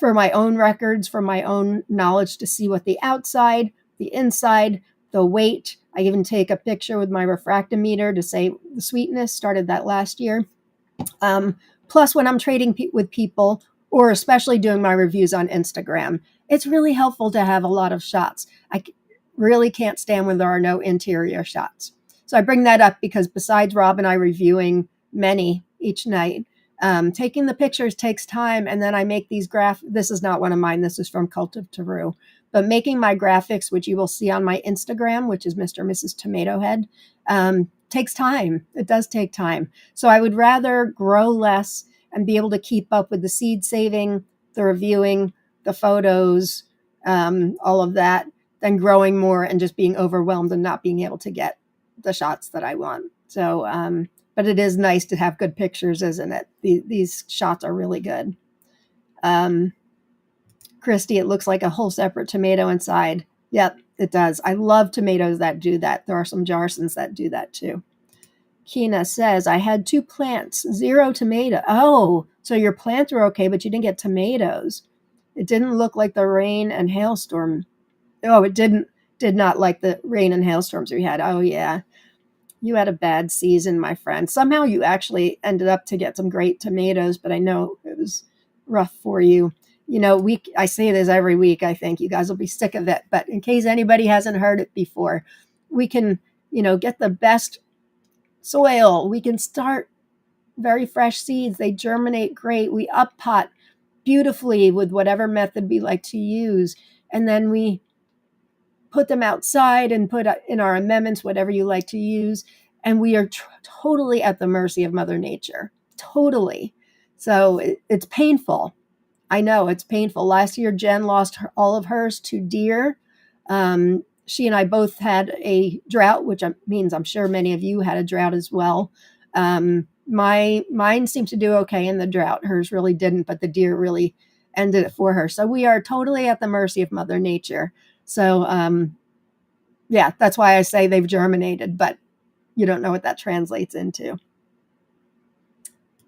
S1: for my own records, for my own knowledge to see what the outside, the inside, the weight. I even take a picture with my refractometer to say the sweetness. Started that last year. Plus, when I'm trading with people, or especially doing my reviews on Instagram, it's really helpful to have a lot of shots. I really can't stand when there are no interior shots. So I bring that up because besides Rob and I reviewing many each night, taking the pictures takes time, and then I make these this is not one of mine, this is from Cult of Taru, but making my graphics, which you will see on my Instagram, which is Mr. and Mrs. Tomato Head, takes time. It does take time. So I would rather grow less and be able to keep up with the seed saving, the reviewing, the photos, all of that, than growing more and just being overwhelmed and not being able to get the shots that I want. So, but it is nice to have good pictures, isn't it? These shots are really good. Christy, it looks like a whole separate tomato inside. Yep, it does. I love tomatoes that do that. There are some Jarsons that do that too. Kina says, I had 2 plants, 0 tomato. Oh, so your plants were okay, but you didn't get tomatoes. It didn't look like the rain and hailstorm. Oh, it did not like the rain and hailstorms we had. Oh, yeah. You had a bad season, my friend. Somehow you actually ended up to get some great tomatoes, but I know it was rough for you. You know, I say this every week. I think you guys will be sick of it, but in case anybody hasn't heard it before, we can, get the best soil. We can start very fresh seeds. They germinate great. We up pot beautifully with whatever method we like to use. And then we put them outside and put in our amendments, whatever you like to use. And we are totally at the mercy of Mother Nature. Totally. So it's painful. I know it's painful. Last year, Jen lost all of hers to deer. She and I both had a drought, which means I'm sure many of you had a drought as well. Mine seemed to do okay in the drought. Hers really didn't, but the deer really ended it for her. So we are totally at the mercy of Mother Nature. So, yeah, that's why I say they've germinated, but you don't know what that translates into.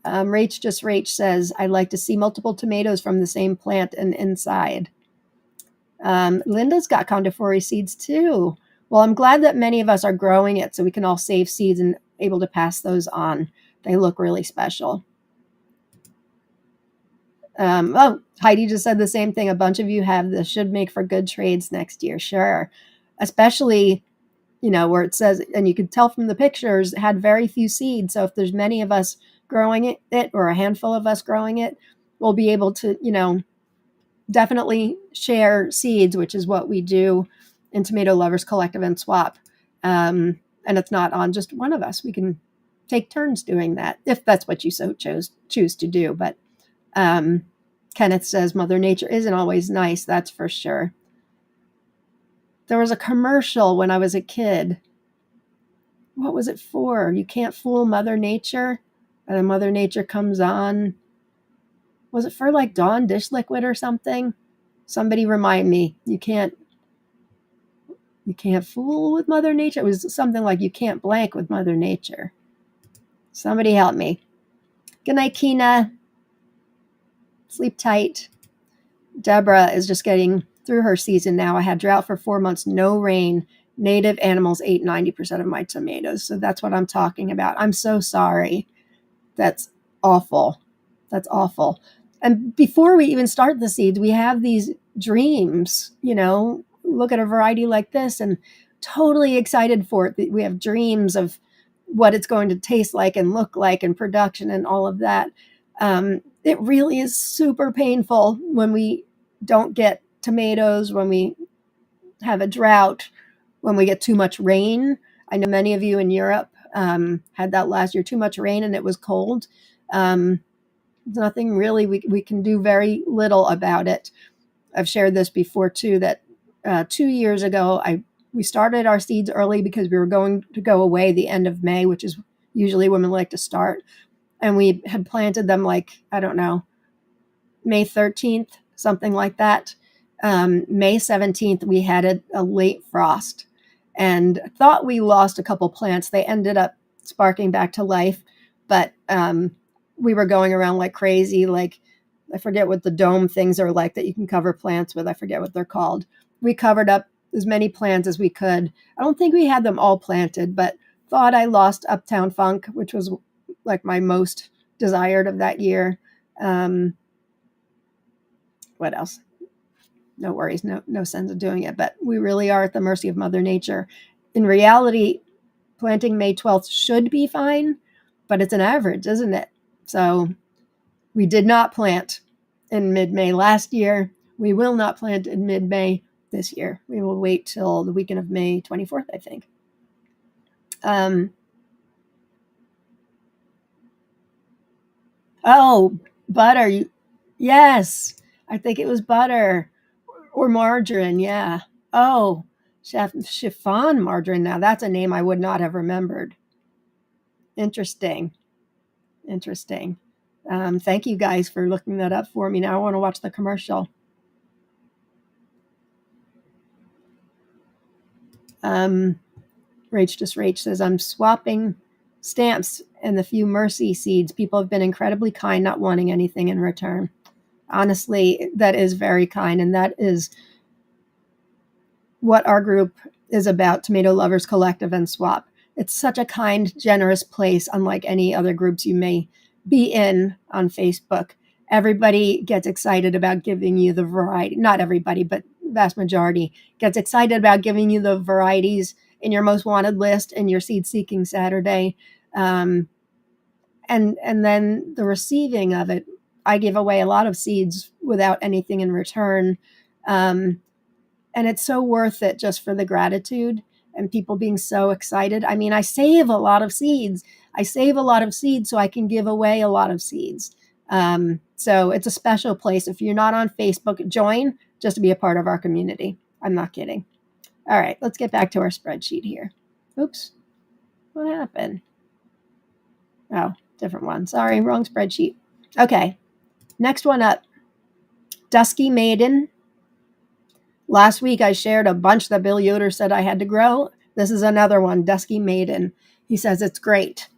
S1: Rach says, I'd like to see multiple tomatoes from the same plant and inside. Linda's got Condofuri seeds too. Well, I'm glad that many of us are growing it so we can all save seeds and able to pass those on. They look really special. Heidi just said the same thing. A bunch of you have this. Should make for good trades next year. Sure. Especially, where it says, and you can tell from the pictures, it had very few seeds. So if there's many of us growing it or a handful of us growing it, we'll be able to, definitely share seeds, which is what we do in Tomato Lovers Collective and Swap. And it's not on just one of us. We can take turns doing that if that's what you so choose to do. But Kenneth says Mother Nature isn't always nice. That's for sure. There was a commercial when I was a kid. What was it for? You can't fool Mother Nature. And then Mother Nature comes on. Was it for like Dawn dish liquid or something? Somebody remind me. You can't fool with Mother Nature. It was something like you can't blank with Mother Nature. Somebody help me. Good night, Kina. Sleep tight. Deborah is just getting through her season now. I had drought for 4 months, no rain. Native animals ate 90% of my tomatoes. So that's what I'm talking about. I'm so sorry. That's awful. That's awful. And before we even start the seeds, we have these dreams, look at a variety like this and totally excited for it. We have dreams of what it's going to taste like and look like and production and all of that. It really is super painful when we don't get tomatoes, when we have a drought, when we get too much rain. I know many of you in Europe had that last year, too much rain and it was cold. Nothing really, we can do very little about it. I've shared this before too, that 2 years ago, we started our seeds early because we were going to go away the end of May, which is usually when we like to start. And we had planted them like, I don't know, May 13th, something like that. May 17th, we had a late frost and thought we lost a couple plants. They ended up sparking back to life, but we were going around like crazy. Like, I forget what the dome things are like that you can cover plants with. I forget what they're called. We covered up as many plants as we could. I don't think we had them all planted, but thought I lost Uptown Funk, which was like my most desired of that year. What else? No worries, no sense of doing it, but we really are at the mercy of Mother Nature. In reality, planting May 12th should be fine, but it's an average, isn't it? So we did not plant in mid-May last year. We will not plant in mid-May this year. We will wait till the weekend of May 24th, I think. Oh, butter. Yes, I think it was butter or margarine. Yeah. Oh, chiffon margarine. Now that's a name I would not have remembered. Interesting. Thank you guys for looking that up for me. Now I want to watch the commercial. Rach says, I'm swapping stamps and the few mercy seeds. People have been incredibly kind, not wanting anything in return. Honestly, that is very kind. And that is what our group is about, Tomato Lovers Collective and Swap. It's such a kind, generous place, unlike any other groups you may be in on Facebook. Everybody gets excited about giving you the variety. Not everybody, but vast majority gets excited about giving you the varieties in your most wanted list and your seed seeking Saturday. And then the receiving of it. I give away a lot of seeds without anything in return. And it's so worth it just for the gratitude and people being so excited. I mean, I save a lot of seeds. So I can give away a lot of seeds. So it's a special place. If you're not on Facebook, join just to be a part of our community. I'm not kidding. All right, let's get back to our spreadsheet here. Oops. What happened? Oh, different one. Sorry, wrong spreadsheet. Okay, next one up. Dusky Maiden. Last week I shared a bunch that Bill Yoder said I had to grow. This is another one, Dusky Maiden. He says it's great.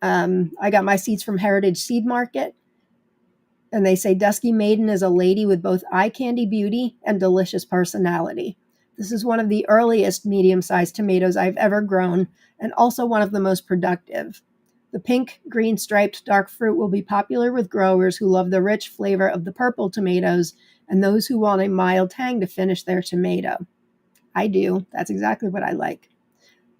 S1: I got my seeds from Heritage Seed Market. And they say Dusky Maiden is a lady with both eye candy beauty and delicious personality. This is one of the earliest medium-sized tomatoes I've ever grown, and also one of the most productive. The pink, green striped dark fruit will be popular with growers who love the rich flavor of the purple tomatoes and those who want a mild tang to finish their tomato. I do. That's exactly what I like.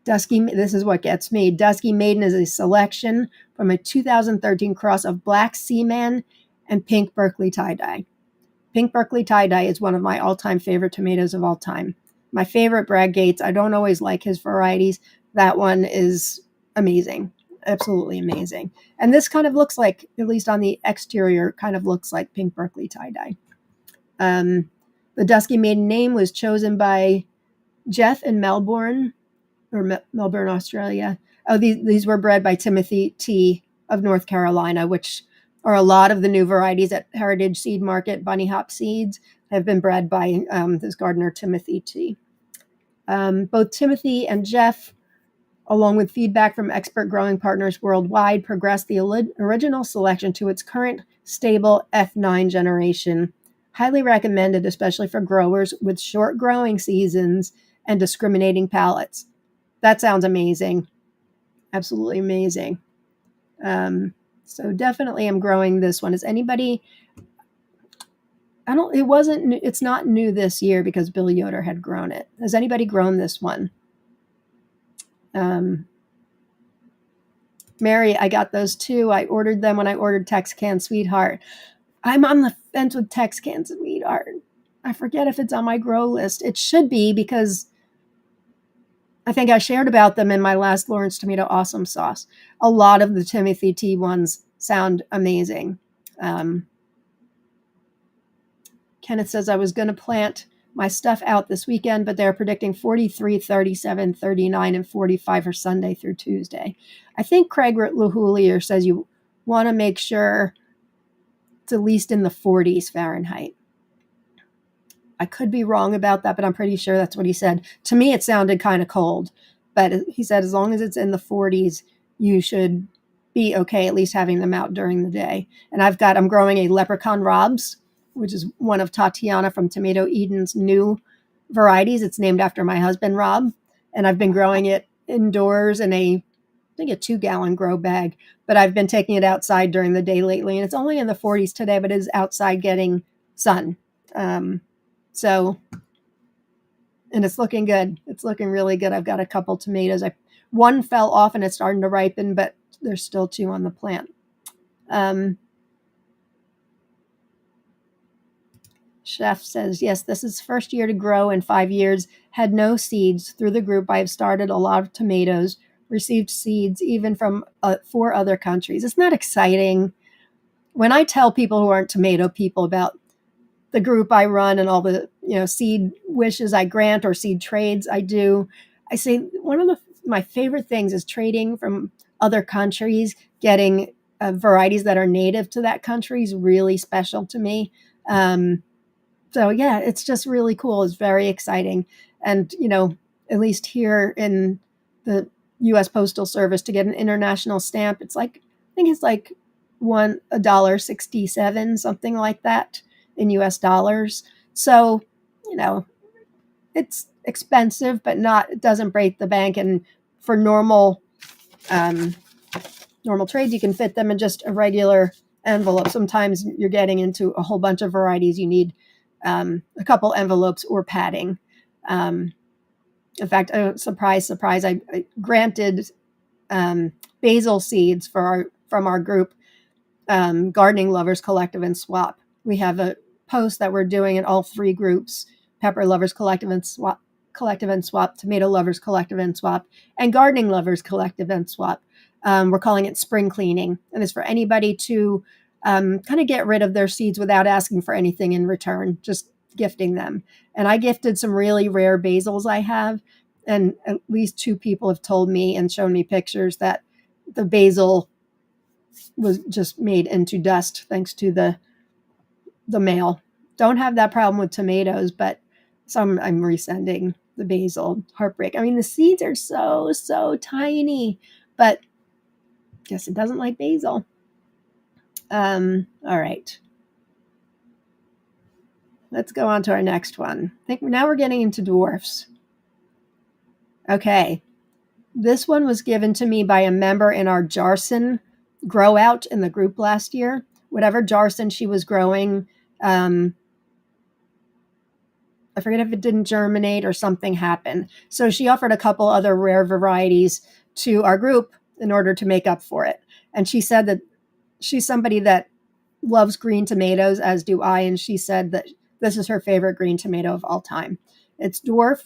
S1: This is what gets me. Dusky Maiden is a selection from a 2013 cross of Black Seaman and Pink Berkeley Tie-Dye. Pink Berkeley Tie-Dye is one of my all-time favorite tomatoes of all time. My favorite, Brad Gates. I don't always like his varieties. That one is amazing. Absolutely amazing. And this kind of looks like, at least on the exterior, kind of looks like Pink Berkeley Tie-Dye. The Dusky Maiden name was chosen by Jeff in Melbourne, Australia. Oh, these were bred by Timothy T. of North Carolina, which or a lot of the new varieties at Heritage Seed Market, Bunny Hop Seeds, have been bred by this gardener, Timothy T. Both Timothy and Jeff, along with feedback from expert growing partners worldwide, progressed the original selection to its current stable F9 generation. Highly recommended, especially for growers with short growing seasons and discriminating palates. That sounds amazing. Absolutely amazing. So definitely I'm growing this one. Is anybody, it's not new this year because Bill Yoder had grown it. Has anybody grown this one? Mary, I got those too. I ordered them when I ordered Tex-Can Sweetheart. I'm on the fence with Tex-Can Sweetheart. I forget if it's on my grow list. It should be because I think I shared about them in my last Lawrence Tomato Awesome Sauce. A lot of the Timothy T ones sound amazing. Kenneth says I was going to plant my stuff out this weekend, but they're predicting 43, 37, 39, and 45 for Sunday through Tuesday. I think Craig Lahulier says you want to make sure it's at least in the 40s Fahrenheit. I could be wrong about that, but I'm pretty sure that's what he said. To me, it sounded kind of cold, but he said as long as it's in the 40s, you should be okay, at least having them out during the day. And I'm growing a Leprechaun Robs, which is one of Tatiana from Tomato Eden's new varieties. It's named after my husband, Rob, and I've been growing it indoors in I think a 2-gallon grow bag, but I've been taking it outside during the day lately, and it's only in the 40s today, but it is outside getting sun. So, and it's looking good. It's looking really good. I've got a couple tomatoes. One fell off and it's starting to ripen, but there's still 2 on the plant. Chef says, yes, this is first year to grow in 5 years. Had no seeds. Through the group, I have started a lot of tomatoes, received seeds even from 4 other countries. Isn't that exciting? When I tell people who aren't tomato people about the group I run and all the seed wishes I grant or seed trades I do, I say one of my favorite things is trading from other countries. Getting varieties that are native to that country is really special to me. So yeah, it's just really cool. It's very exciting. And, at least here in the U.S. Postal Service, to get an international stamp, I think it's like $1.67, something like that in U.S. dollars. So, it's expensive, but it doesn't break the bank. And for normal trades, you can fit them in just a regular envelope. Sometimes you're getting into a whole bunch of varieties. You need a couple envelopes or padding. In fact, surprise, I granted basil seeds from our group, Gardening Lovers Collective and Swap. We have a post that we're doing in all 3 groups: Pepper Lovers Collective and Swap, Tomato Lovers Collective and Swap, and Gardening Lovers Collective and Swap. We're calling it spring cleaning, and it's for anybody to kind of get rid of their seeds without asking for anything in return, just gifting them. And I gifted some really rare basils I have, and at least 2 people have told me and shown me pictures that the basil was just made into dust thanks to the mail. Don't have that problem with tomatoes, but I'm resending the basil. Heartbreak. I mean, the seeds are so tiny, but guess it doesn't like basil. All right. Let's go on to our next one. I think now we're getting into dwarfs. Okay. This one was given to me by a member in our Jarson grow out in the group last year. Whatever Jarson she was growing, I forget if it didn't germinate or something happened. So she offered a couple other rare varieties to our group in order to make up for it. And she said that she's somebody that loves green tomatoes, as do I. And she said that this is her favorite green tomato of all time. It's Dwarf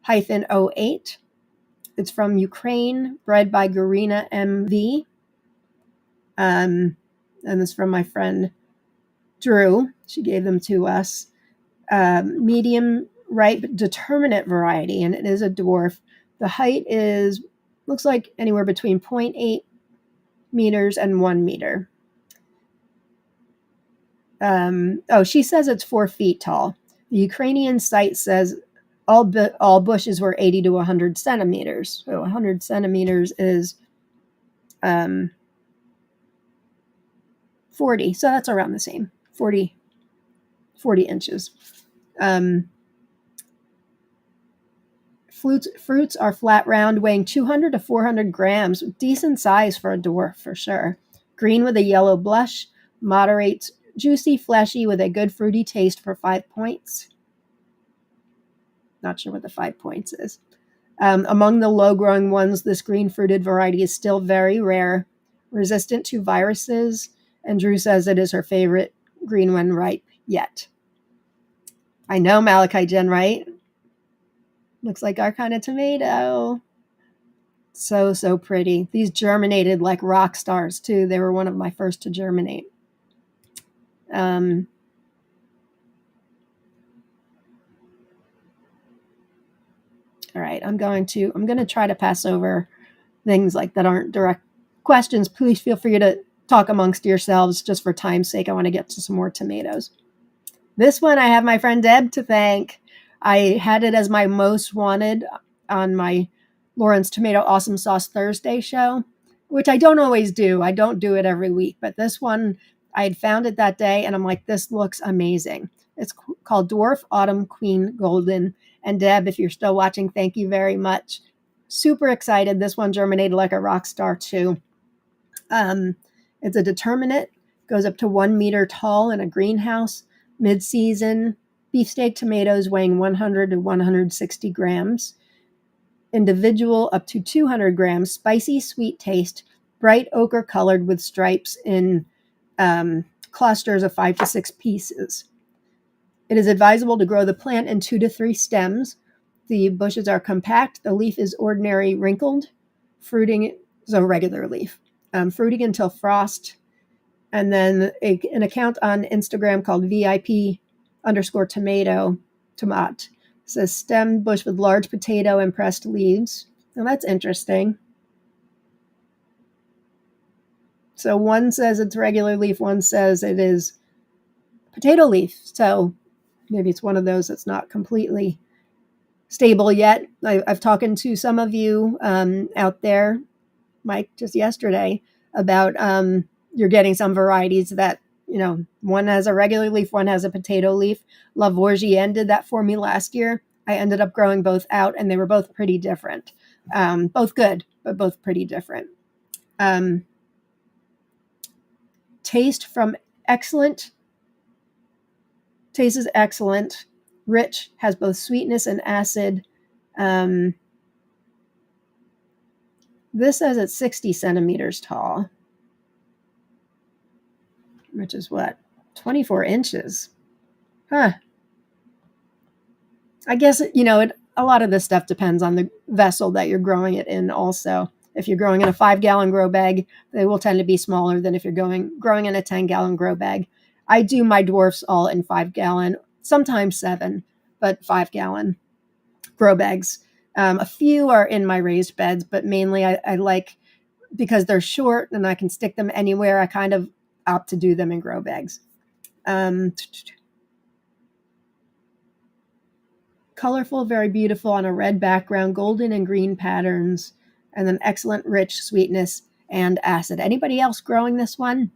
S1: 622-08. It's from Ukraine, bred by Garina MV. And this is from my friend Drew. She gave them to us. Medium ripe determinate variety, and it is a dwarf. The height looks like anywhere between 0.8 meters and 1 meter. She says it's 4 feet tall. The Ukrainian site says all bushes were 80 to 100 centimeters. So 100 centimeters is 40. So that's around the same, 40 inches. Fruits are flat round, weighing 200 to 400 grams. Decent size for a dwarf, for sure. Green with a yellow blush. Moderate, juicy, fleshy, with a good fruity taste for 5 points. Not sure what the 5 points is. Among the low-growing ones, this green-fruited variety is still very rare, resistant to viruses, and Drew says it is her favorite green one ripe yet. I know, Malachi Jen, right? Looks like our kind of tomato. So pretty. These germinated like rock stars, too. They were one of my first to germinate. All right, I'm going to try to pass over things like that aren't direct questions. Please feel free to talk amongst yourselves. Just for time's sake, I want to get to some more tomatoes. This one, I have my friend Deb to thank. I had it as my most wanted on my Lauren's Tomato Awesome Sauce Thursday show, which I don't always do. I don't do it every week, but this one, I had found it that day, and I'm like, this looks amazing. It's called Dwarf Autumn Queen Golden. And Deb, if you're still watching, thank you very much. Super excited. This one germinated like a rock star, too. It's a determinate, goes up to 1 meter tall in a greenhouse, mid-season, beefsteak tomatoes weighing 100 to 160 grams, individual up to 200 grams, spicy, sweet taste, bright ochre colored with stripes in clusters of 5 to 6 pieces. It is advisable to grow the plant in 2 to 3 stems. The bushes are compact. The leaf is ordinary wrinkled, fruiting is a regular leaf, fruiting until frost. And then an account on Instagram called VIP_tomato says stem bush with large potato and pressed leaves. Now that's interesting. So one says it's regular leaf, one says it is potato leaf. So maybe it's one of those that's not completely stable yet. I've talked to some of you out there, Mike, just yesterday, about you're getting some varieties that, one has a regular leaf, one has a potato leaf. Lavoisier did that for me last year. I ended up growing both out, and they were both pretty different. Both good, but both pretty different. Taste is excellent. Rich, has both sweetness and acid. This says it's 60 centimeters tall, which is what? 24 inches. Huh. I guess, a lot of this stuff depends on the vessel that you're growing it in also. If you're growing in a 5-gallon grow bag, they will tend to be smaller than if you're growing in a 10-gallon grow bag. I do my dwarfs all in 5-gallon, sometimes 7, but 5-gallon grow bags. A few are in my raised beds, but mainly I like, because they're short and I can stick them anywhere, I kind of opt to do them in grow bags. Colorful, very beautiful on a red background, golden and green patterns, and then excellent rich sweetness and acid. Anybody else growing this one?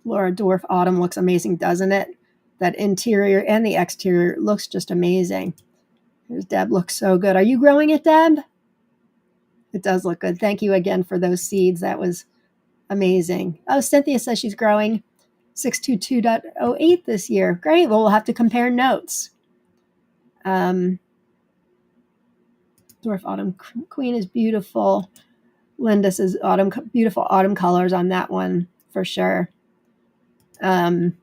S1: Laura, Dwarf Autumn looks amazing, doesn't it? That interior and the exterior looks just amazing. Here's Deb, looks so good. Are you growing it, Deb? It does look good. Thank you again for those seeds. That was amazing. Oh, Cynthia says she's growing 622.08 this year. Great. Well, we'll have to compare notes. Dwarf Autumn Queen is beautiful. Linda says beautiful autumn colors on that one for sure. So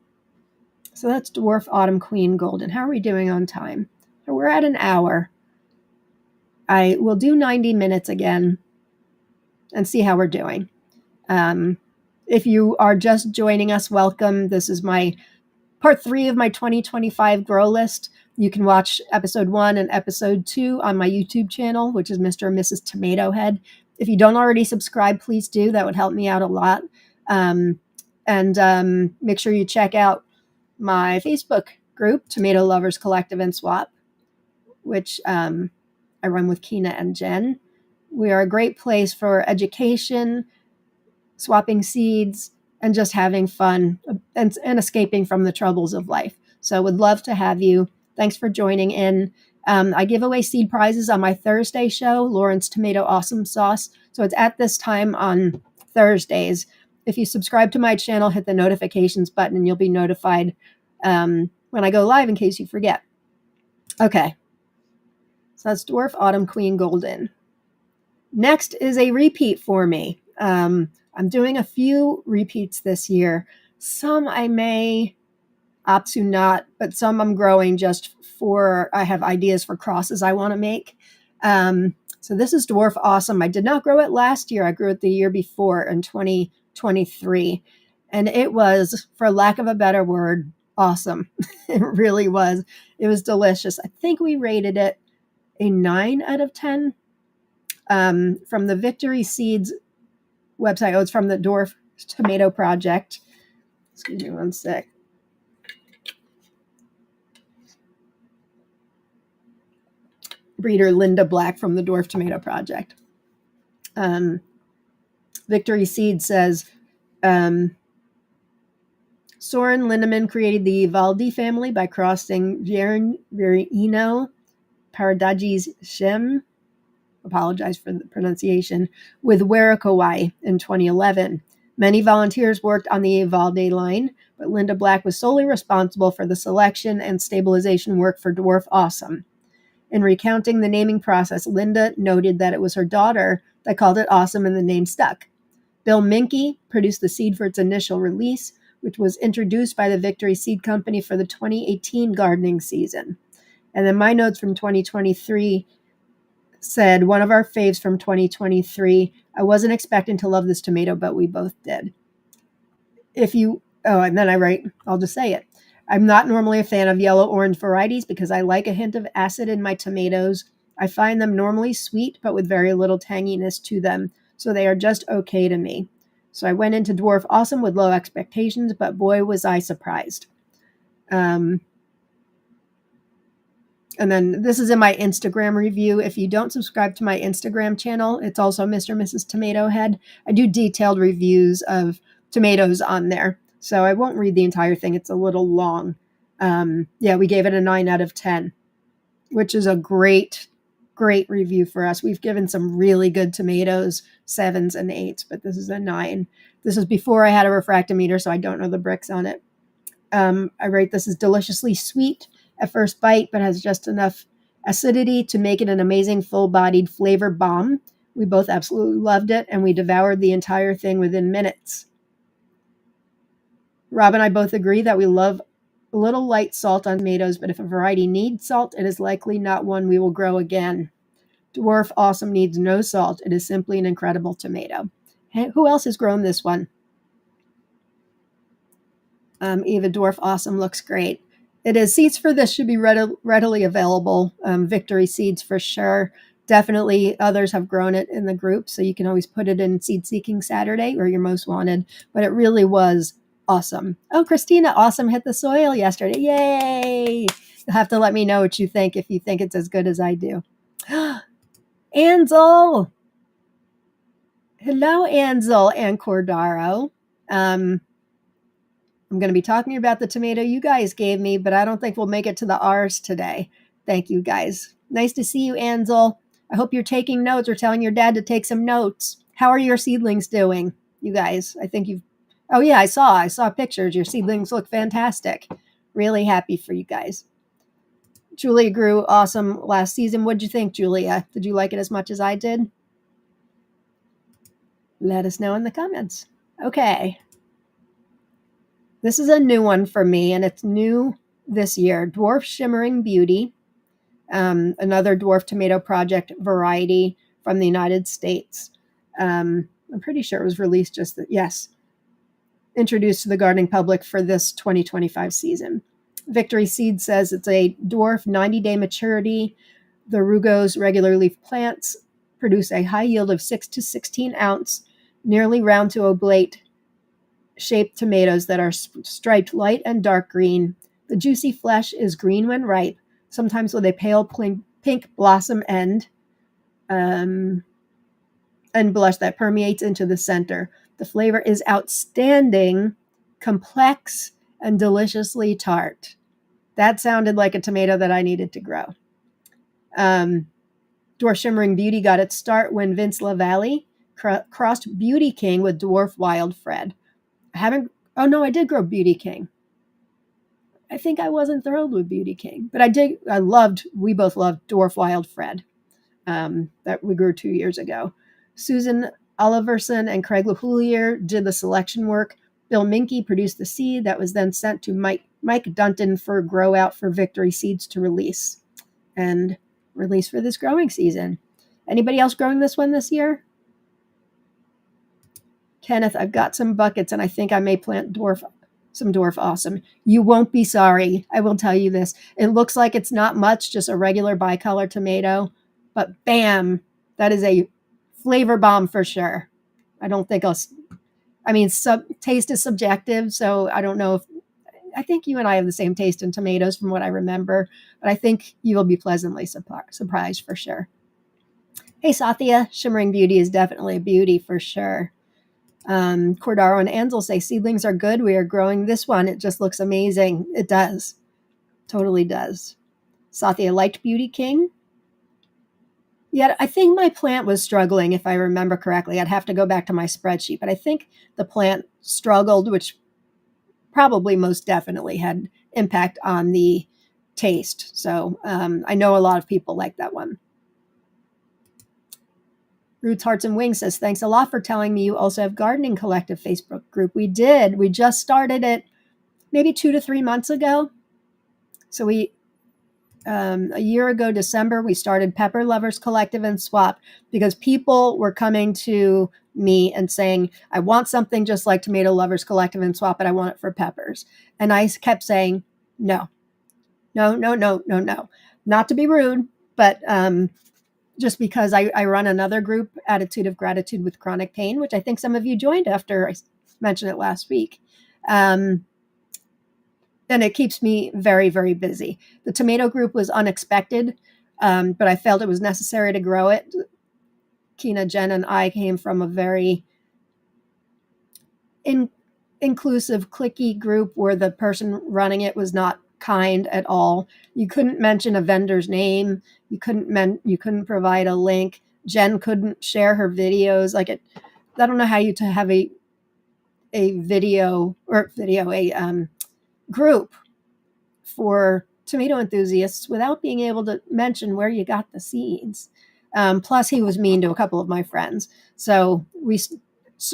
S1: that's Dwarf Autumn Queen Golden. How are we doing on time? So we're at an hour. I will do 90 minutes again and see how we're doing. If you are just joining us, welcome. This is my part 3 of my 2025 grow list. You can watch episode 1 and episode 2 on my YouTube channel, which is Mr. and Mrs. Tomato Head. If you don't already subscribe, please do. That would help me out a lot. And make sure you check out my Facebook group, Tomato Lovers Collective and Swap, which I run with Kina and Jen. We are a great place for education, swapping seeds, and just having fun and escaping from the troubles of life. So would love to have you. Thanks for joining in. I give away seed prizes on my Thursday show, Lauren's Tomato Awesomesauce. So it's at this time on Thursdays. If you subscribe to my channel, hit the notifications button and you'll be notified when I go live in case you forget. Okay. So that's Dwarf Autumn Queen Golden. Next is a repeat for me. I'm doing a few repeats this year. Some I may opt to not, but some I'm growing just for, I have ideas for crosses I want to make. So this is Dwarf Awesome. I did not grow it last year. I grew it the year before in 2023. And it was, for lack of a better word, awesome. It really was. It was delicious. I think we rated it a 9 out of 10 from the Victory Seeds website. Oh, it's from the Dwarf Tomato Project. Excuse me one sec. Breeder Linda Black from the Dwarf Tomato Project. Victory Seed says, Soren Lindemann created the Valdi family by crossing Verino Paradagi's Shem, apologize for the pronunciation, with Werikowai in 2011. Many volunteers worked on the Valde line, but Linda Black was solely responsible for the selection and stabilization work for Dwarf Awesome. In recounting the naming process, Linda noted that it was her daughter that called it awesome and the name stuck. Bill Minke produced the seed for its initial release, which was introduced by the Victory Seed Company for the 2018 gardening season. And then my notes from 2023 said, one of our faves from 2023, I wasn't expecting to love this tomato, but we both did. And then I write, I'll just say it. I'm not normally a fan of yellow-orange varieties because I like a hint of acid in my tomatoes. I find them normally sweet, but with very little tanginess to them, so they are just okay to me. So I went into Dwarf Awesome with low expectations, but boy, was I surprised. And then this is in my Instagram review. If you don't subscribe to my Instagram channel, it's also Mr. and Mrs. Tomato Head. I do detailed reviews of tomatoes on there. So I won't read the entire thing. It's a little long. We gave it a 9 out of 10, which is a great review for us. We've given some really good tomatoes, 7s and 8s, but this is a 9. This is before I had a refractometer, so I don't know the bricks on it. I rate this as deliciously sweet at first bite, but has just enough acidity to make it an amazing full-bodied flavor bomb. We both absolutely loved it, and we devoured the entire thing within minutes. Rob and I both agree that we love a little light salt on tomatoes, but if a variety needs salt, it is likely not one we will grow again. Dwarf Awesome needs no salt. It is simply an incredible tomato. Hey, who else has grown this one? Eva, Dwarf Awesome looks great. It is. Seeds for this should be readily available. Victory Seeds for sure. Definitely others have grown it in the group, so you can always put it in Seed Seeking Saturday or your most wanted. But it really was awesome. Oh, Christina, awesome hit the soil yesterday. Yay! You'll have to let me know what you think if you think it's as good as I do. Ansel! Hello, Ansel and Cordaro. I'm going to be talking about the tomato you guys gave me, but I don't think we'll make it to the R's today. Thank you, guys. Nice to see you, Ansel. I hope you're taking notes or telling your dad to take some notes. How are your seedlings doing, you guys? I think you've... Oh, yeah, I saw pictures. Your seedlings look fantastic. Really happy for you guys. Julia grew awesome last season. What'd you think, Julia? Did you like it as much as I did? Let us know in the comments. Okay. This is a new one for me, and it's new this year. Dwarf Shimmering Beauty, another Dwarf Tomato Project variety from the United States. I'm pretty sure it was released introduced to the gardening public for this 2025 season. Victory Seed says it's a dwarf 90-day maturity. The rugose regular leaf plants produce a high yield of 6 to 16 ounce, nearly round to oblate shaped tomatoes that are striped light and dark green. The juicy flesh is green when ripe, sometimes with a pale pink blossom end and blush that permeates into the center. The flavor is outstanding, complex, and deliciously tart. That sounded like a tomato that I needed to grow. Dwarf Shimmering Beauty got its start when Vince LaValle crossed Beauty King with Dwarf Wild Fred. I did grow Beauty King. I think I wasn't thrilled with Beauty King, but we both loved Dwarf Wild Fred that we grew 2 years ago. Susan Oliverson and Craig LaHoulier did the selection work. Bill Minky produced the seed that was then sent to Mike Dunton for grow out for Victory Seeds to release for this growing season. Anybody else growing this one this year? Kenneth, I've got some buckets and I think I may plant some Dwarf Awesome. You won't be sorry. I will tell you this. It looks like it's not much, just a regular bicolor tomato, but bam, that is a flavor bomb for sure. I don't think taste is subjective, so I don't know I think you and I have the same taste in tomatoes from what I remember, but I think you will be pleasantly surprised for sure. Hey, Sathya, Shimmering Beauty is definitely a beauty for sure. Cordaro and Ansel say seedlings are good. We are growing this one. It just looks amazing. It does. Totally does. Sathya liked Beauty King. Yet I think my plant was struggling, if I remember correctly. I'd have to go back to my spreadsheet, but I think the plant struggled, which probably most definitely had impact on the taste. So I know a lot of people like that one. Roots, Hearts, and Wings says, thanks a lot for telling me you also have Gardening Collective Facebook group. We did. We just started it maybe 2 to 3 months ago. So a year ago, December, we started Pepper Lovers Collective and Swap because people were coming to me and saying, I want something just like Tomato Lovers Collective and Swap, but I want it for peppers. And I kept saying, no. Not to be rude, but just because I run another group, Attitude of Gratitude with Chronic Pain, which I think some of you joined after I mentioned it last week. And it keeps me very, very busy. The tomato group was unexpected, but I felt it was necessary to grow it. Kina, Jen, and I came from a very inclusive, cliquey group where the person running it was not kind at all. You couldn't mention a vendor's name. You couldn't provide a link. Jen couldn't share her videos. I don't know how you to have a group for tomato enthusiasts without being able to mention where you got the seeds. Plus, he was mean to a couple of my friends. So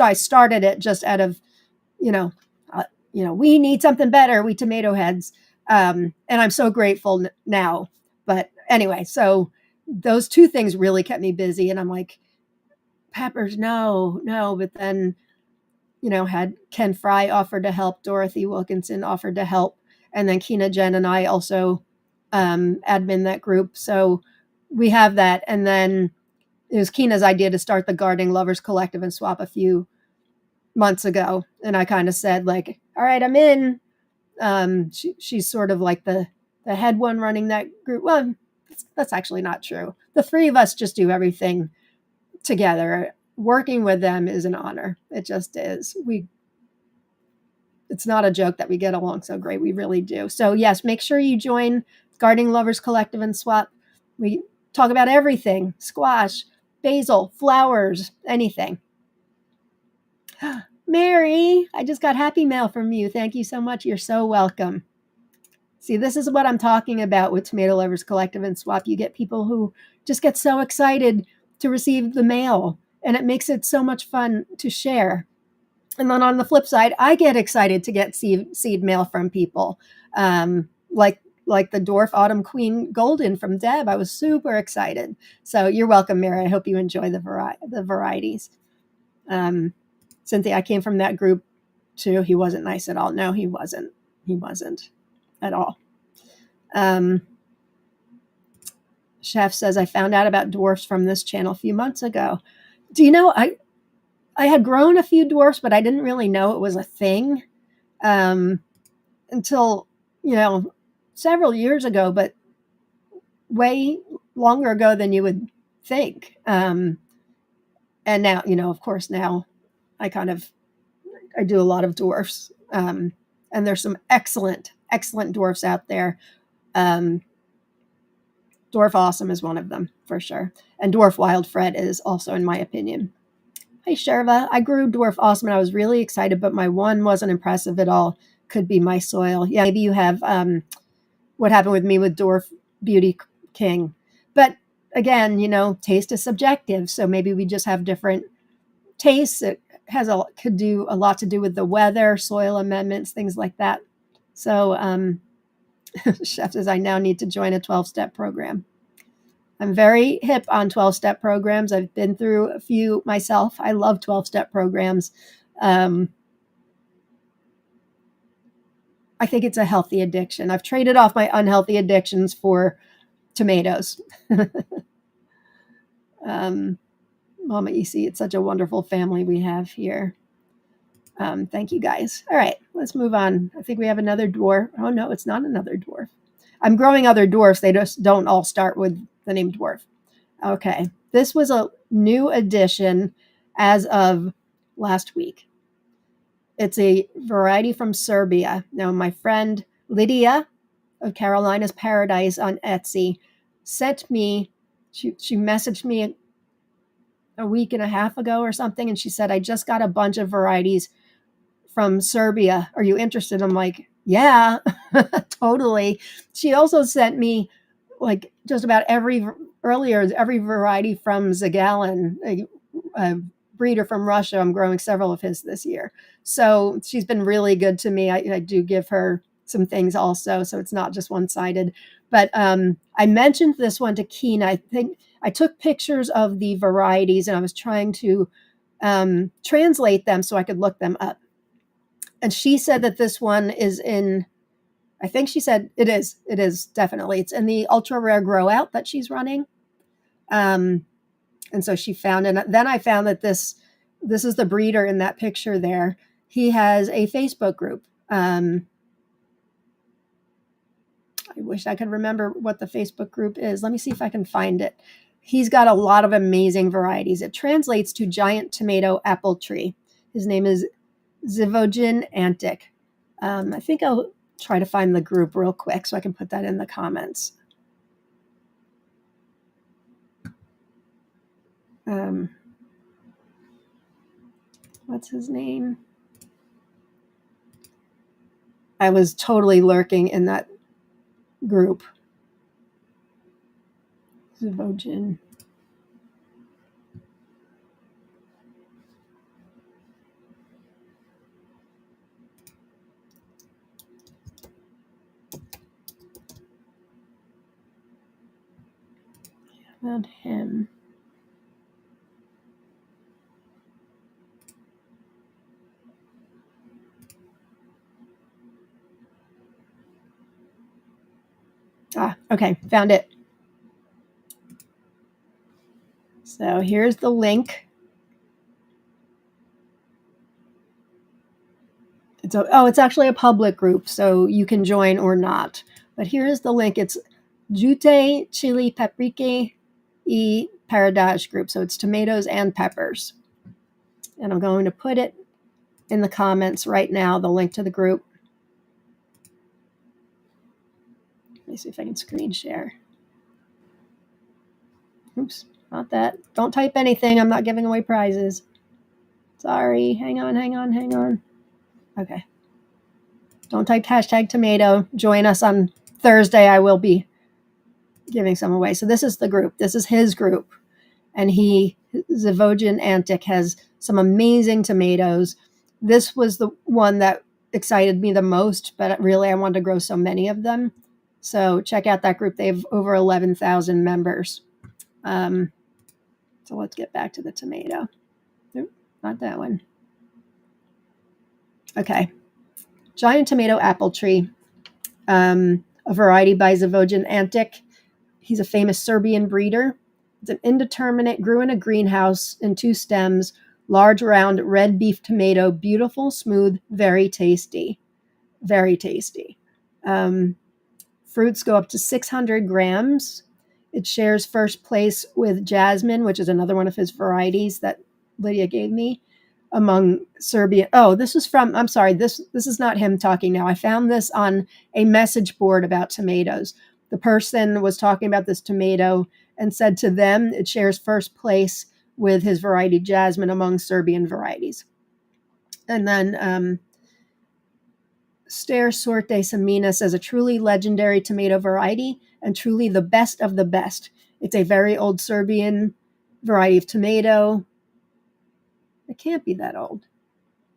S1: I started it just out of, we need something better. We tomato heads. And I'm so grateful now. But anyway, so those two things really kept me busy. And I'm like, peppers, no. But then, had Ken Fry offered to help. Dorothy Wilkinson offered to help. And then Kina, Jen, and I also admin that group. So we have that. And then it was Kina's idea to start the Gardening Lovers Collective and Swap a few months ago. And I kind of said, like, all right, I'm in. She's sort of like the head one running that group. Well, that's actually not true. The three of us just do everything together. Working with them is an honor. It just is. It's not a joke that we get along so great. We really do. So yes, make sure you join Gardening Lovers Collective and Swap. We talk about everything: squash, basil, flowers, anything. Mary, I just got happy mail from you. Thank you so much. You're so welcome. See, this is what I'm talking about with Tomato Lovers Collective and Swap. You get people who just get so excited to receive the mail, and it makes it so much fun to share. And then on the flip side, I get excited to get seed mail from people, like the Dwarf Autumn Queen Golden from Deb. I was super excited. So you're welcome, Mary. I hope you enjoy the varieties. Cynthia, I came from that group too. He wasn't nice at all. No, he wasn't. He wasn't at all. Chef says, I found out about dwarfs from this channel a few months ago. Do you know, I had grown a few dwarfs, but I didn't really know it was a thing until, several years ago, but way longer ago than you would think. And now, of course, now I do a lot of dwarfs. And there's some excellent, excellent dwarfs out there. Dwarf Awesome is one of them, for sure. And Dwarf Wild Fred is also, in my opinion. Hey, Sherva. I grew Dwarf Awesome and I was really excited, but my one wasn't impressive at all. Could be my soil. Yeah, maybe you have what happened with me with Dwarf Beauty King. But again, taste is subjective. So maybe we just have different tastes. It could do a lot to do with the weather, soil amendments, things like that. So Chef says, I now need to join a 12-step program. I'm very hip on 12-step programs. I've been through a few myself. I love 12-step programs. I think it's a healthy addiction. I've traded off my unhealthy addictions for tomatoes. Mama Isi, it's such a wonderful family we have here. Thank you, guys. All right, let's move on. I think we have another dwarf. Oh, no, it's not another dwarf. I'm growing other dwarfs. They just don't all start with the name dwarf. Okay, this was a new addition as of last week. It's a variety from Serbia. Now, my friend Lydia of Carolina's Paradise on Etsy sent me, she messaged me a week and a half ago or something, and she said, I just got a bunch of varieties from Serbia. Are you interested? I'm like, yeah, totally. She also sent me like just about every variety from Zagalen, a breeder from Russia. I'm growing several of his this year. So she's been really good to me. I do give her some things also, so it's not just one-sided. But I mentioned this one to Keena. I think I took pictures of the varieties and I was trying to translate them so I could look them up. And she said that this one is in, I think she said it is definitely. It's in the ultra rare grow out that she's running. And so she found, and then I found that this is the breeder in that picture there. He has a Facebook group. I wish I could remember what the Facebook group is. Let me see if I can find it. He's got a lot of amazing varieties. It translates to giant tomato apple tree. His name is Zivogin Antic. I think I'll try to find the group real quick so I can put that in the comments. What's his name? I was totally lurking in that group. Zivogin. Found him. Okay, found it. So here's the link. It's actually a public group, so you can join or not. But here's the link. It's Jute Chili Paprike e Paradage group. So it's tomatoes and peppers. And I'm going to put it in the comments right now, the link to the group. Let me see if I can screen share. Oops, not that. Don't type anything. I'm not giving away prizes. Sorry. Hang on. Okay. Don't type hashtag tomato. Join us on Thursday. I will be giving some away. So this is the group. This is his group. And Zivogin Antic, has some amazing tomatoes. This was the one that excited me the most, but really I wanted to grow so many of them. So check out that group. They have over 11,000 members. So let's get back to the tomato. Nope, not that one. Okay. Giant tomato apple tree, a variety by Zivogin Antic. He's a famous Serbian breeder. It's an indeterminate, grew in a greenhouse in 2 stems, large, round, red beef tomato, beautiful, smooth, very tasty. Very tasty. Fruits go up to 600 grams. It shares first place with Jasmine, which is another one of his varieties that Lydia gave me, among Serbian. Oh, this is from, I'm sorry, this is not him talking now. I found this on a message board about tomatoes. The person was talking about this tomato and said to them it shares first place with his variety Jasmine among Serbian varieties. And then Ster Sorte Samina says a truly legendary tomato variety and truly the best of the best. It's a very old Serbian variety of tomato. It can't be that old.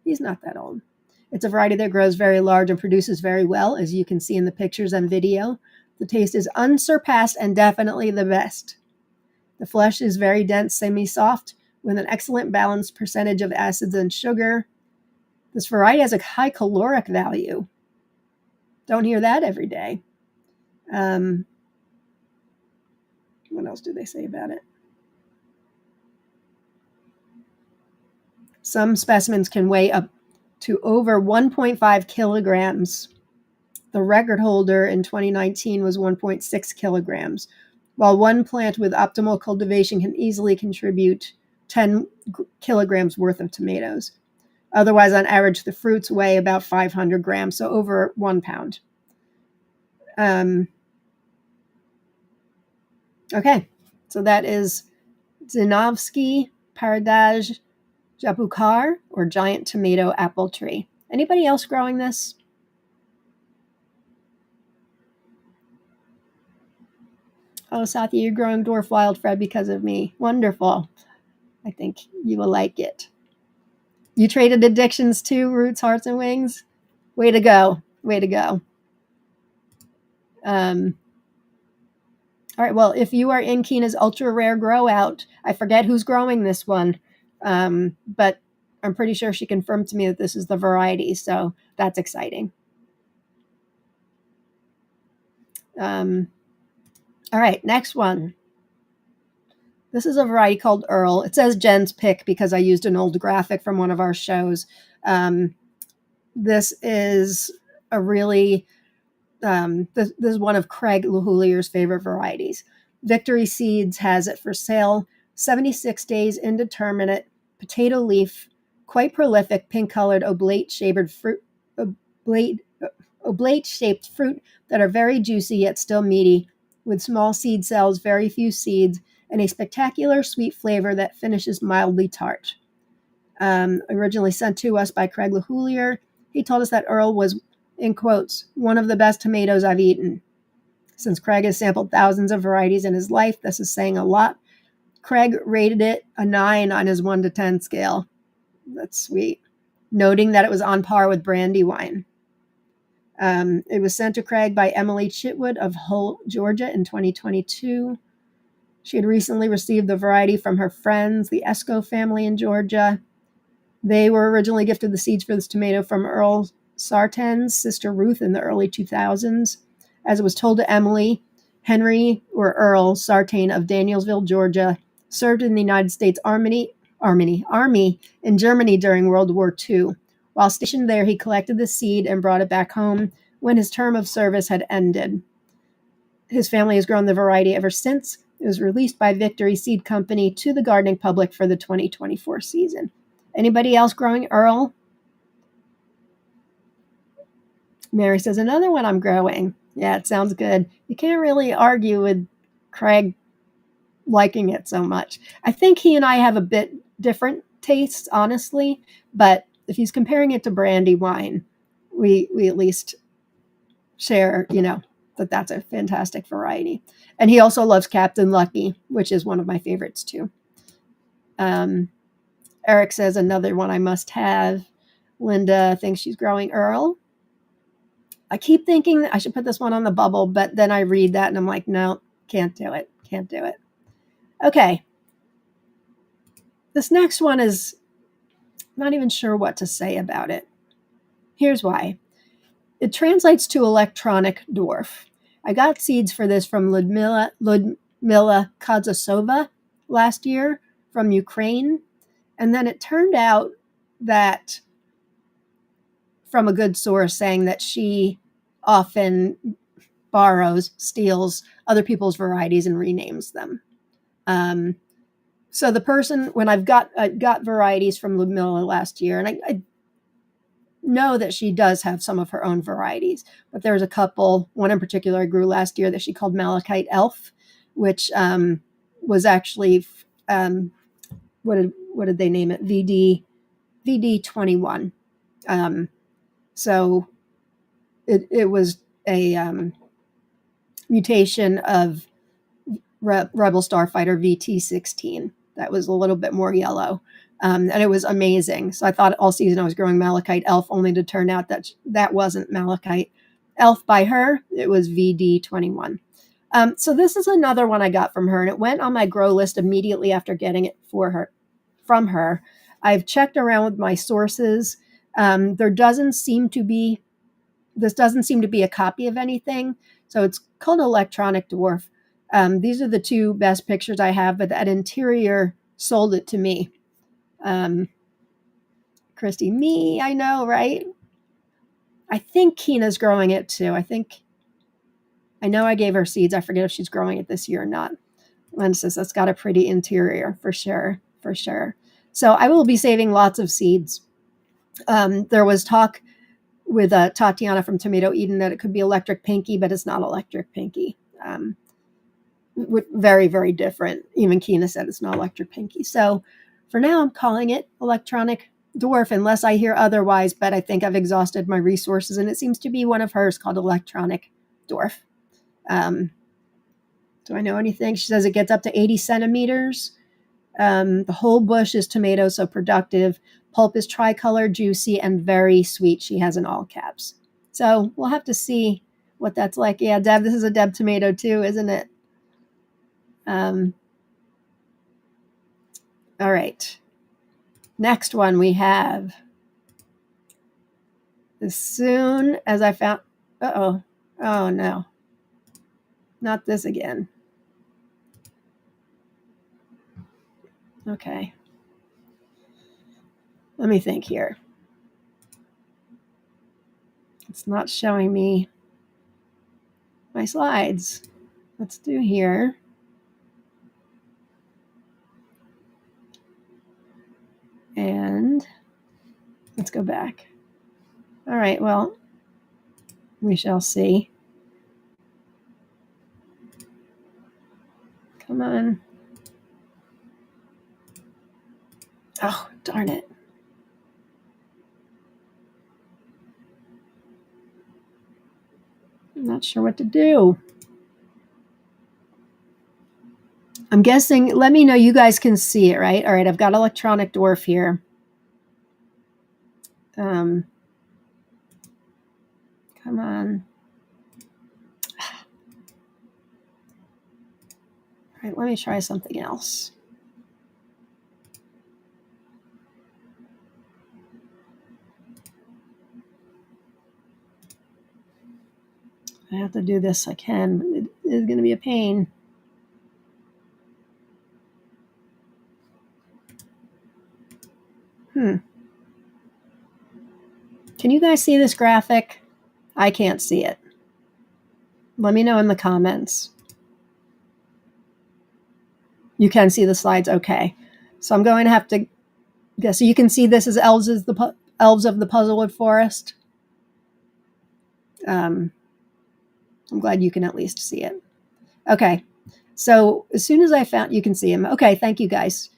S1: He's not that old. It's a variety that grows very large and produces very well, as you can see in the pictures and video. The taste is unsurpassed and definitely the best. The flesh is very dense, semi-soft, with an excellent balanced percentage of acids and sugar. This variety has a high caloric value. Don't hear that every day. What else do they say about it? Some specimens can weigh up to over 1.5 kilograms. The record holder in 2019 was 1.6 kilograms, while one plant with optimal cultivation can easily contribute 10 kilograms worth of tomatoes. Otherwise, on average, the fruits weigh about 500 grams, so over 1 pound. Okay, so that is Zinovsky Paradaj Jabukar, or giant tomato apple tree. Anybody else growing this? Oh, Satya, you're growing dwarf wild Fred because of me. Wonderful. I think you will like it. You traded addictions too, roots, hearts, and wings? Way to go. Way to go. All right, well, if you are in Keena's ultra rare grow out, I forget who's growing this one, but I'm pretty sure she confirmed to me that this is the variety, so that's exciting. All right, next one. This is a variety called Earl. It says Jen's pick because I used an old graphic from one of our shows. This is a really, this is one of Craig Lahulier's favorite varieties. Victory Seeds has it for sale. 76 days, indeterminate, potato leaf, quite prolific, pink-colored, oblate-shaped fruit that are very juicy yet still meaty, with small seed cells, very few seeds, and a spectacular sweet flavor that finishes mildly tart. Originally sent to us by Craig Lahulier, he told us that Earl was, in quotes, one of the best tomatoes I've eaten. Since Craig has sampled thousands of varieties in his life, this is saying a lot. Craig rated it a 9 on his 1 to 10 scale. That's sweet. Noting that it was on par with Brandywine. It was sent to Craig by Emily Chitwood of Hull, Georgia in 2022. She had recently received the variety from her friends, the Esco family in Georgia. They were originally gifted the seeds for this tomato from Earl Sartan's sister Ruth in the early 2000s. As it was told to Emily, Henry, or Earl Sartain of Danielsville, Georgia, served in the United States Army in Germany during World War II. While stationed there, he collected the seed and brought it back home when his term of service had ended. His family has grown the variety ever since. It was released by Victory Seed Company to the gardening public for the 2024 season. Anybody else growing Earl? Mary says, another one I'm growing. Yeah, it sounds good. You can't really argue with Craig liking it so much. I think he and I have a bit different tastes, honestly, but if he's comparing it to Brandywine, we at least share, that's a fantastic variety. And he also loves Captain Lucky, which is one of my favorites too. Eric says another one I must have. Linda thinks she's growing Earl. I keep thinking that I should put this one on the bubble, but then I read that and I'm like, no, can't do it. Can't do it. Okay. This next one is not even sure what to say about it. Here's why. It translates to electronic dwarf. I got seeds for this from Ludmila Kazasova last year from Ukraine. And then it turned out that from a good source saying that she often steals other people's varieties and renames them. So the person, when I've got varieties from Ludmila last year, and I know that she does have some of her own varieties, but there's a couple, one in particular I grew last year that she called Malachite Elf, which was actually, what did they name it? VD21. So it was a mutation of Rebel Starfighter VT16 that was a little bit more yellow. And it was amazing. So I thought all season I was growing Malachite Elf, only to turn out that that wasn't Malachite Elf by her. It was VD21. So this is another one I got from her, and it went on my grow list immediately after getting it from her. I've checked around with my sources. This doesn't seem to be a copy of anything. So it's called Electronic Dwarf. These are the two best pictures I have, but that interior sold it to me. Christy, me, I know, right? I think Keena's growing it too. I know I gave her seeds. I forget if she's growing it this year or not. Len says that's got a pretty interior for sure. So I will be saving lots of seeds. There was talk with Tatiana from Tomato Eden that it could be electric pinky, but it's not electric pinky. Very, very different. Even Keena said it's not electric pinky. So for now, I'm calling it Electronic Dwarf, unless I hear otherwise, but I think I've exhausted my resources, and it seems to be one of hers called Electronic Dwarf. Do I know anything? She says it gets up to 80 centimeters. The whole bush is tomato, so productive. Pulp is tricolor, juicy, and very sweet. She has in all caps. So we'll have to see what that's like. Yeah, Deb, this is a Deb tomato too, isn't it? All right. Next one we have. As soon as I found... Uh-oh. Oh, no. Not this again. Okay. Let me think here. It's not showing me my slides. Let's do here. And let's go back. All right, well, we shall see. Come on. Oh, darn it. I'm not sure what to do. I'm guessing, let me know, you guys can see it, right? All right, I've got Electronic Dwarf here. Come on. All right, let me try something else. I have to do this. I can, but it is going to be a pain. Can you guys see this graphic? I can't see it. Let me know in the comments. You can see the slides? Okay. So I'm going to have to guess. So you can see this is Elves of the Puzzlewood Forest. I'm glad you can at least see it. Okay. So as soon as I found, you can see him. Okay. Thank you guys.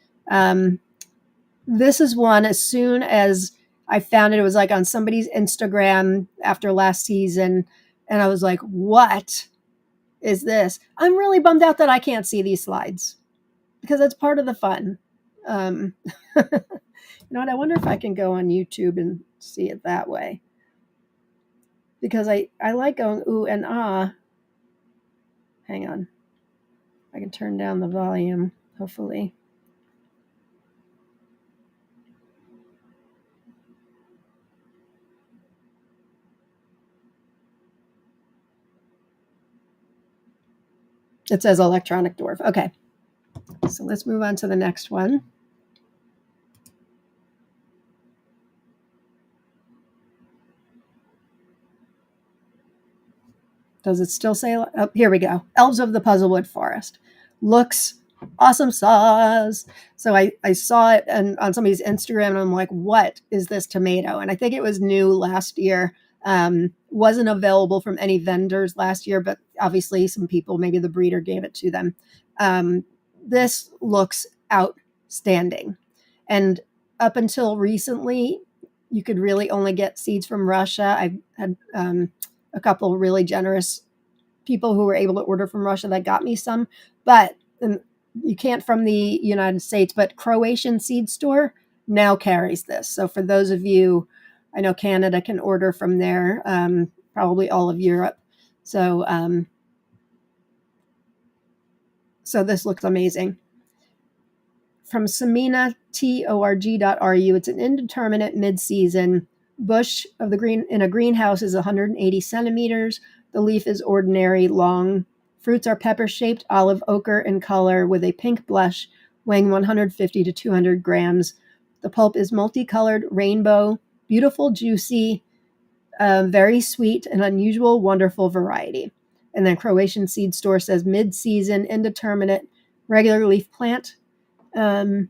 S1: This is one, as soon as I found it, it was like on somebody's Instagram after last season. And I was like, what is this? I'm really bummed out that I can't see these slides because that's part of the fun. You know what? I wonder if I can go on YouTube and see it that way. Because I like going ooh and ah. Hang on. I can turn down the volume, hopefully. It says electronic dwarf. Okay. So let's move on to the next one. Does it still say? Oh, here we go. Elves of the Puzzlewood Forest. Looks awesome sauce. So I saw it on somebody's Instagram and I'm like, what is this tomato? And I think it was new last year. Wasn't available from any vendors last year, but obviously some people, maybe the breeder gave it to them. This looks outstanding. And up until recently, you could really only get seeds from Russia. I've had a couple of really generous people who were able to order from Russia that got me some, but you can't from the United States, but Croatian Seed Store now carries this. So for those of you, I know Canada can order from there, probably all of Europe. So, so this looks amazing. From SaminaTorg.ru, it's an indeterminate mid-season bush of the green in a greenhouse is 180 centimeters. The leaf is ordinary long. Fruits are pepper-shaped, olive ochre in color with a pink blush, weighing 150 to 200 grams. The pulp is multicolored, rainbow, beautiful, juicy, very sweet, an unusual, wonderful variety. And then Croatian Seed Store says mid-season, indeterminate, regular leaf plant. An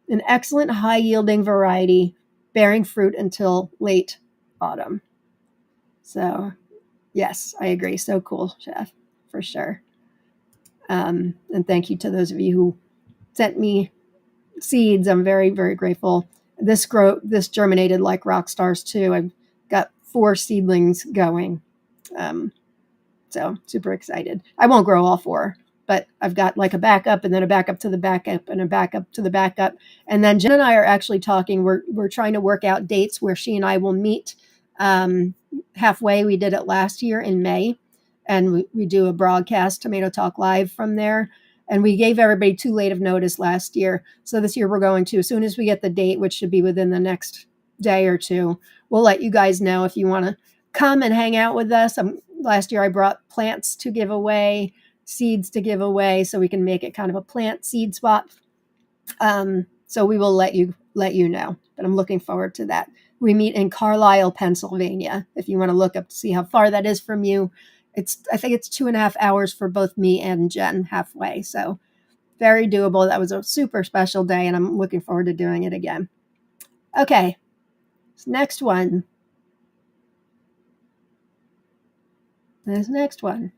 S1: excellent high-yielding variety, bearing fruit until late autumn. So, yes, I agree. So cool, Chef, for sure. And thank you to those of you who sent me seeds. I'm very, very grateful. This germinated like rock stars too. I've got 4 seedlings going. So super excited. I won't grow all 4, but I've got like a backup and then a backup to the backup and a backup to the backup. And then Jen and I are actually talking. We're trying to work out dates where she and I will meet halfway. We did it last year in May, and we do a broadcast, Tomato Talk Live from there. And we gave everybody too late of notice last year. So this year we're going to, as soon as we get the date, which should be within the next day or two, we'll let you guys know if you want to come and hang out with us. Last year I brought plants to give away, seeds to give away, so we can make it kind of a plant seed swap. So we will let you know, but I'm looking forward to that. We meet in Carlisle, Pennsylvania. If you want to look up to see how far that is from you, I think it's 2.5 hours for both me and Jen halfway. So very doable. That was a super special day, and I'm looking forward to doing it again. Okay, next one. This next one.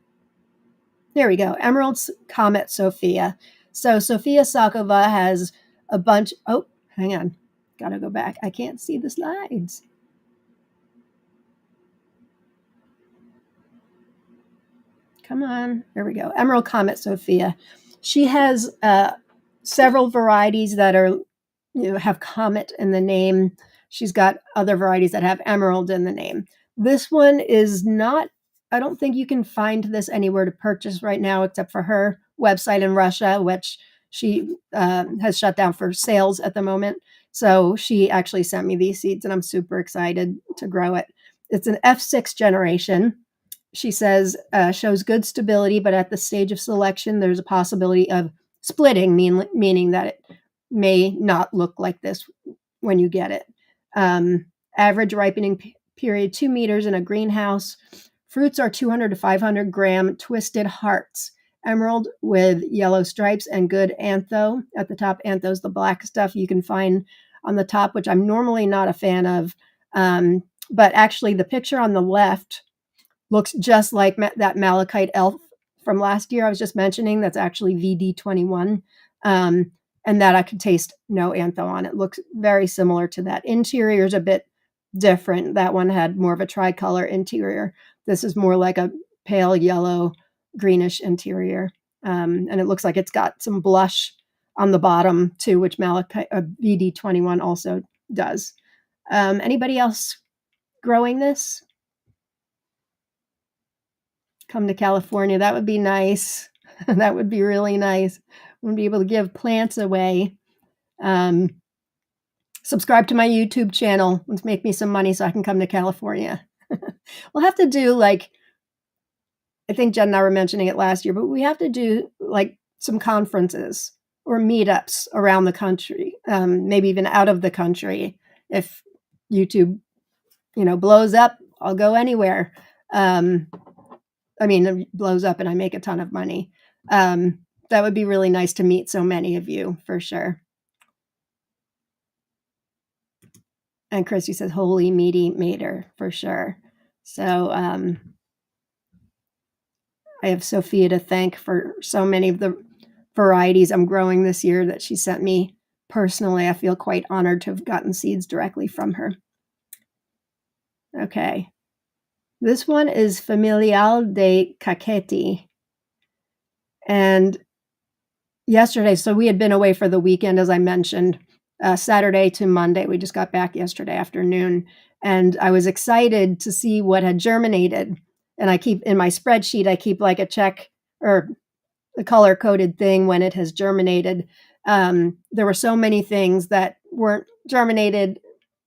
S1: There we go. Emerald's Comet Sophia. So Sophia Sakova has a bunch. Oh, hang on. Gotta go back. I can't see the slides. Come on. There we go. Emerald Comet Sophia. She has several varieties that are, have comet in the name. She's got other varieties that have emerald in the name. This one is not, I don't think you can find this anywhere to purchase right now except for her website in Russia, which she has shut down for sales at the moment. So she actually sent me these seeds and I'm super excited to grow it. It's an F6 generation. She says, shows good stability, but at the stage of selection, there's a possibility of splitting, meaning that it may not look like this when you get it. Average ripening period 2 meters in a greenhouse. Fruits are 200 to 500 gram twisted hearts. Emerald with yellow stripes and good antho at the top. Antho is the black stuff you can find on the top, which I'm normally not a fan of. But actually, the picture on the left looks just like that malachite elf from last year I was just mentioning. That's actually VD21. And that I could taste no antho on. It looks very similar to that. Interior is a bit different. That one had more of a tricolor interior. This is more like a pale yellow, greenish interior. And it looks like it's got some blush on the bottom too, which malachite VD21 also does. Anybody else growing this? Come to California. That would be nice. That would be really nice. We'll be able to give plants away. Subscribe to my YouTube channel. Let's make me some money so I can come to California. We'll have to do like I think Jen and I were mentioning it last year, but we have to do like some conferences or meetups around the country, maybe even out of the country. If YouTube, blows up, I'll go anywhere. It blows up and I make a ton of money. That would be really nice to meet so many of you for sure. And Christy says, holy meaty mater for sure. So I have Sophia to thank for so many of the varieties I'm growing this year that she sent me personally. I feel quite honored to have gotten seeds directly from her. Okay. This one is Familial de Ketti. And yesterday, so we had been away for the weekend, as I mentioned, Saturday to Monday. We just got back yesterday afternoon. And I was excited to see what had germinated. And I keep in my spreadsheet, I keep like a check or the color coded thing when it has germinated. There were so many things that weren't germinated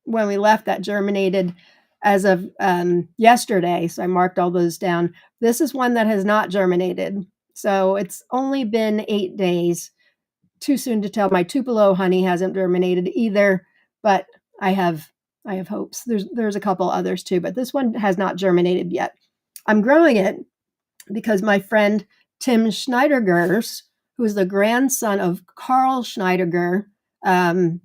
S1: when we left that germinated as of yesterday. So I marked all those down. This is one that has not germinated. So it's only been 8 days. Too soon to tell. My Tupelo honey hasn't germinated either, but I have hopes. There's a couple others too, but this one has not germinated yet. I'm growing it because my friend Tim Schneidergers, who is the grandson of Carl Schneiderger, the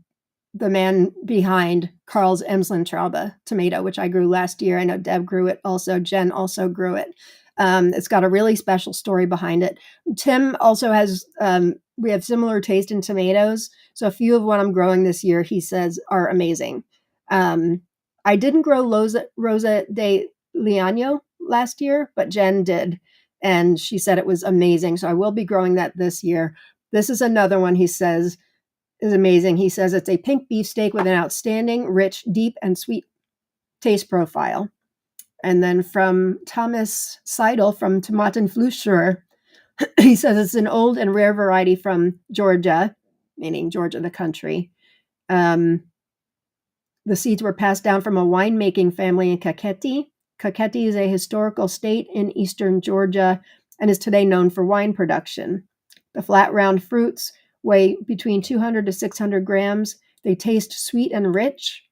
S1: man behind Carl's Emslandtraube tomato, which I grew last year. I know Deb grew it also. Jen also grew it. It's got a really special story behind it. Tim also has, we have similar taste in tomatoes. So a few of what I'm growing this year, he says, are amazing. I didn't grow Rosa de Liano last year, but Jen did. And she said it was amazing. So I will be growing that this year. This is another one he says is amazing. He says it's a pink beefsteak with an outstanding, rich, deep, and sweet taste profile. And then from Thomas Seidel from Tomatenfluscher, he says it's an old and rare variety from Georgia, meaning Georgia, the country. The seeds were passed down from a winemaking family in Ketti. Ketti is a historical state in eastern Georgia and is today known for wine production. The flat, round fruits weigh between 200 to 600 grams. They taste sweet and rich.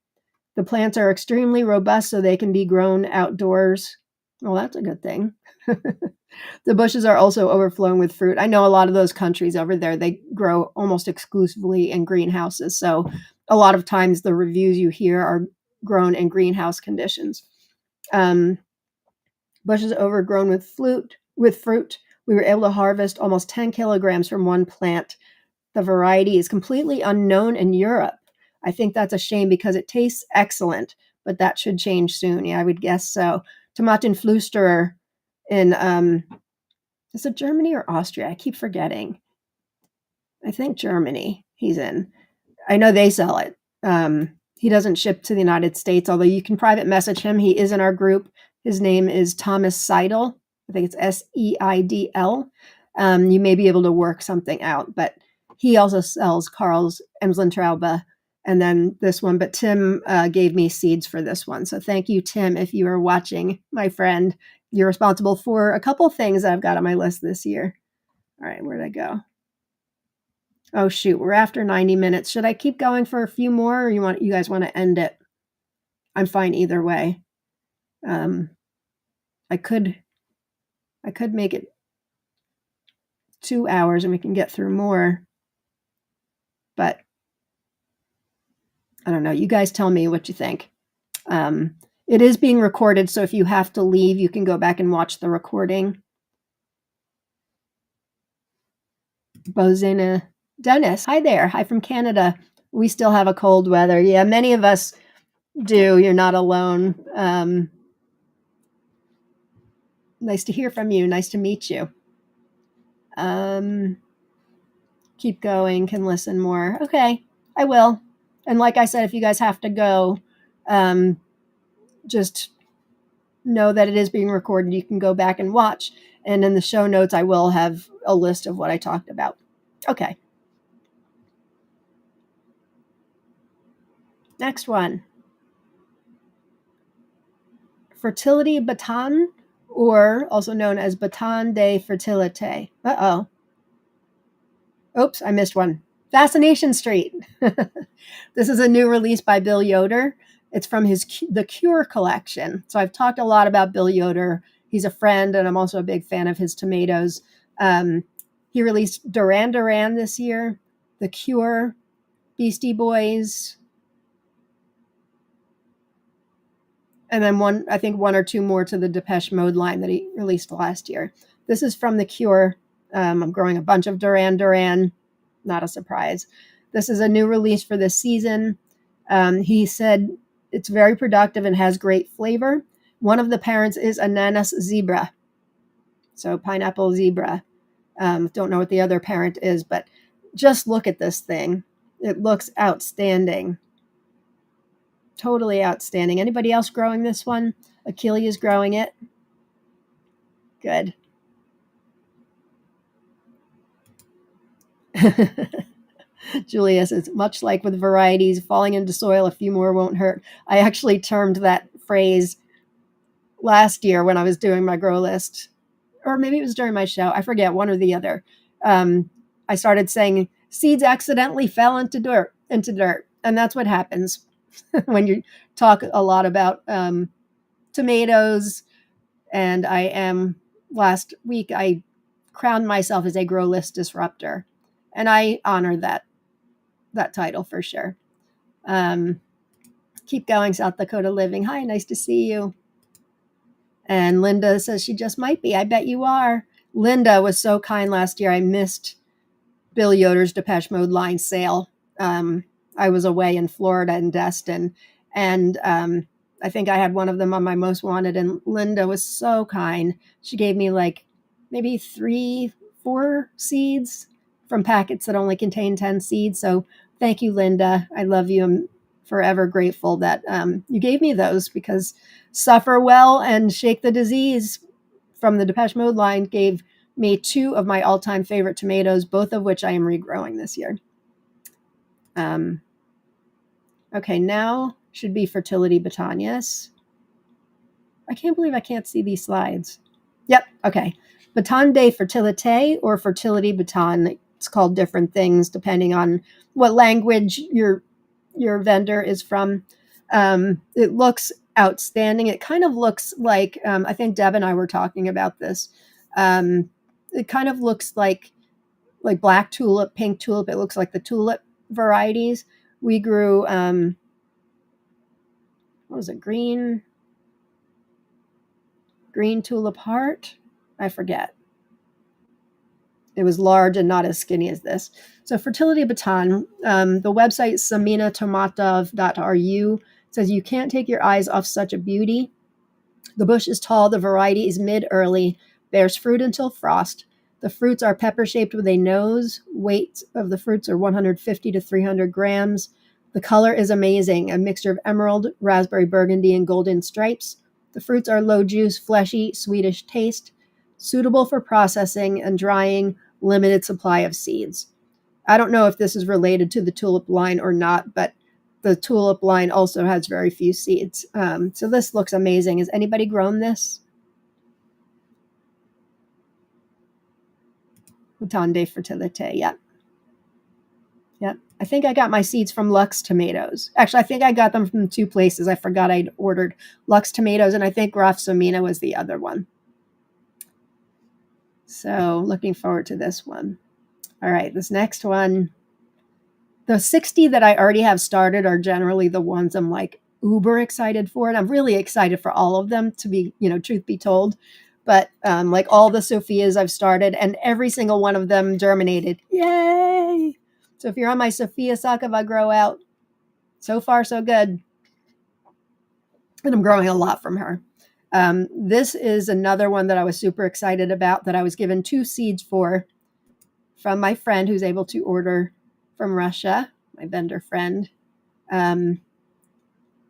S1: The plants are extremely robust, so they can be grown outdoors. Well, that's a good thing. The bushes are also overflowing with fruit. I know a lot of those countries over there, they grow almost exclusively in greenhouses. So a lot of times the reviews you hear are grown in greenhouse conditions. Bushes overgrown with fruit. We were able to harvest almost 10 kilograms from one plant. The variety is completely unknown in Europe. I think that's a shame because it tastes excellent, but that should change soon. Yeah, I would guess so. Tomatenflusser in, is it Germany or Austria? I keep forgetting. I think Germany he's in. I know they sell it. He doesn't ship to the United States, although you can private message him. He is in our group. His name is Thomas Seidel. I think it's Seidl. You may be able to work something out, but he also sells Carl's Emslandtraube and then this one. But Tim gave me seeds for this one. So thank you, Tim, if you are watching, my friend. You're responsible for a couple things that I've got on my list this year. All right, where'd I go? Oh, shoot, we're after 90 minutes. Should I keep going for a few more, or you guys want to end it? I'm fine either way. I could make it 2 hours and we can get through more, but I don't know. You guys tell me what you think. It is being recorded, so if you have to leave, you can go back and watch the recording. Bozena Dennis, hi there. Hi from Canada. We still have a cold weather. Yeah, many of us do. You're not alone. Nice to hear from you. Nice to meet you. Keep going. Can listen more. Okay, I will. And like I said, if you guys have to go, just know that it is being recorded. You can go back and watch. And in the show notes, I will have a list of what I talked about. Okay. Next one. Fertility baton or also known as baton de Fertility. Uh-oh. Oops, I missed one. Fascination Street. This is a new release by Bill Yoder. It's from the Cure collection. So I've talked a lot about Bill Yoder. He's a friend, and I'm also a big fan of his tomatoes. He released Duran Duran this year, The Cure, Beastie Boys, and then one or two more to the Depeche Mode line that he released last year. This is from The Cure. I'm growing a bunch of Duran Duran. Not a surprise. This is a new release for this season. He said it's very productive and has great flavor. One of the parents is Ananas Zebra. So pineapple zebra. Don't know what the other parent is, but just look at this thing. It looks outstanding. Totally outstanding. Anybody else growing this one? Achilles growing it. Good. Julia says, much like with varieties, falling into soil, a few more won't hurt. I actually termed that phrase last year when I was doing my grow list, or maybe it was during my show. I forget, one or the other. I started saying seeds accidentally fell into dirt. And that's what happens when you talk a lot about tomatoes. And last week, I crowned myself as a grow list disruptor. And I honor that title for sure. Keep going, South Dakota Living. Hi, nice to see you. And Linda says she just might be. I bet you are. Linda was so kind last year. I missed Bill Yoder's Depeche Mode line sale. I was away in Florida in Destin, and I think I had one of them on my most wanted, and Linda was so kind. She gave me like maybe 3-4 seeds from packets that only contain 10 seeds. So thank you, Linda. I love you. I'm forever grateful that you gave me those, because Suffer Well and Shake the Disease from the Depeche Mode line gave me 2 of my all-time favorite tomatoes, both of which I am regrowing this year. Okay, now should be Fertility baton, yes? I can't believe I can't see these slides. Yep, okay. Baton de Fertilité or Fertility baton. It's called different things depending on what language your vendor is from. It looks outstanding. It kind of looks like, I think Deb and I were talking about this. It kind of looks like black tulip, pink tulip. It looks like the tulip varieties. We grew, what was it, green tulip heart? I forget. It was large and not as skinny as this. So Fertility baton, the website saminatomatov.ru says you can't take your eyes off such a beauty. The bush is tall, the variety is mid-early, bears fruit until frost. The fruits are pepper-shaped with a nose. Weight of the fruits are 150 to 300 grams. The color is amazing, a mixture of emerald, raspberry burgundy, and golden stripes. The fruits are low juice, fleshy, sweetish taste, suitable for processing and drying, limited supply of seeds. I don't know if this is related to the tulip line or not, but the tulip line also has very few seeds. So this looks amazing. Has anybody grown this? Baton de Fertilité, yep. Yep. I think I got my seeds from Lux Tomatoes. Actually, I think I got them from 2 places. I forgot I'd ordered Lux Tomatoes, and I think Rafsamina was the other one. So looking forward to this one. All right, this next one. The 60 that I already have started are generally the ones I'm like uber excited for. And I'm really excited for all of them, to be, truth be told. But like all the Sophias I've started, and every single one of them germinated. Yay! So if you're on my Sophia Sakava grow out, so far so good. And I'm growing a lot from her. This is another one that I was super excited about, that I was given 2 seeds for from my friend who's able to order from Russia, my vendor friend.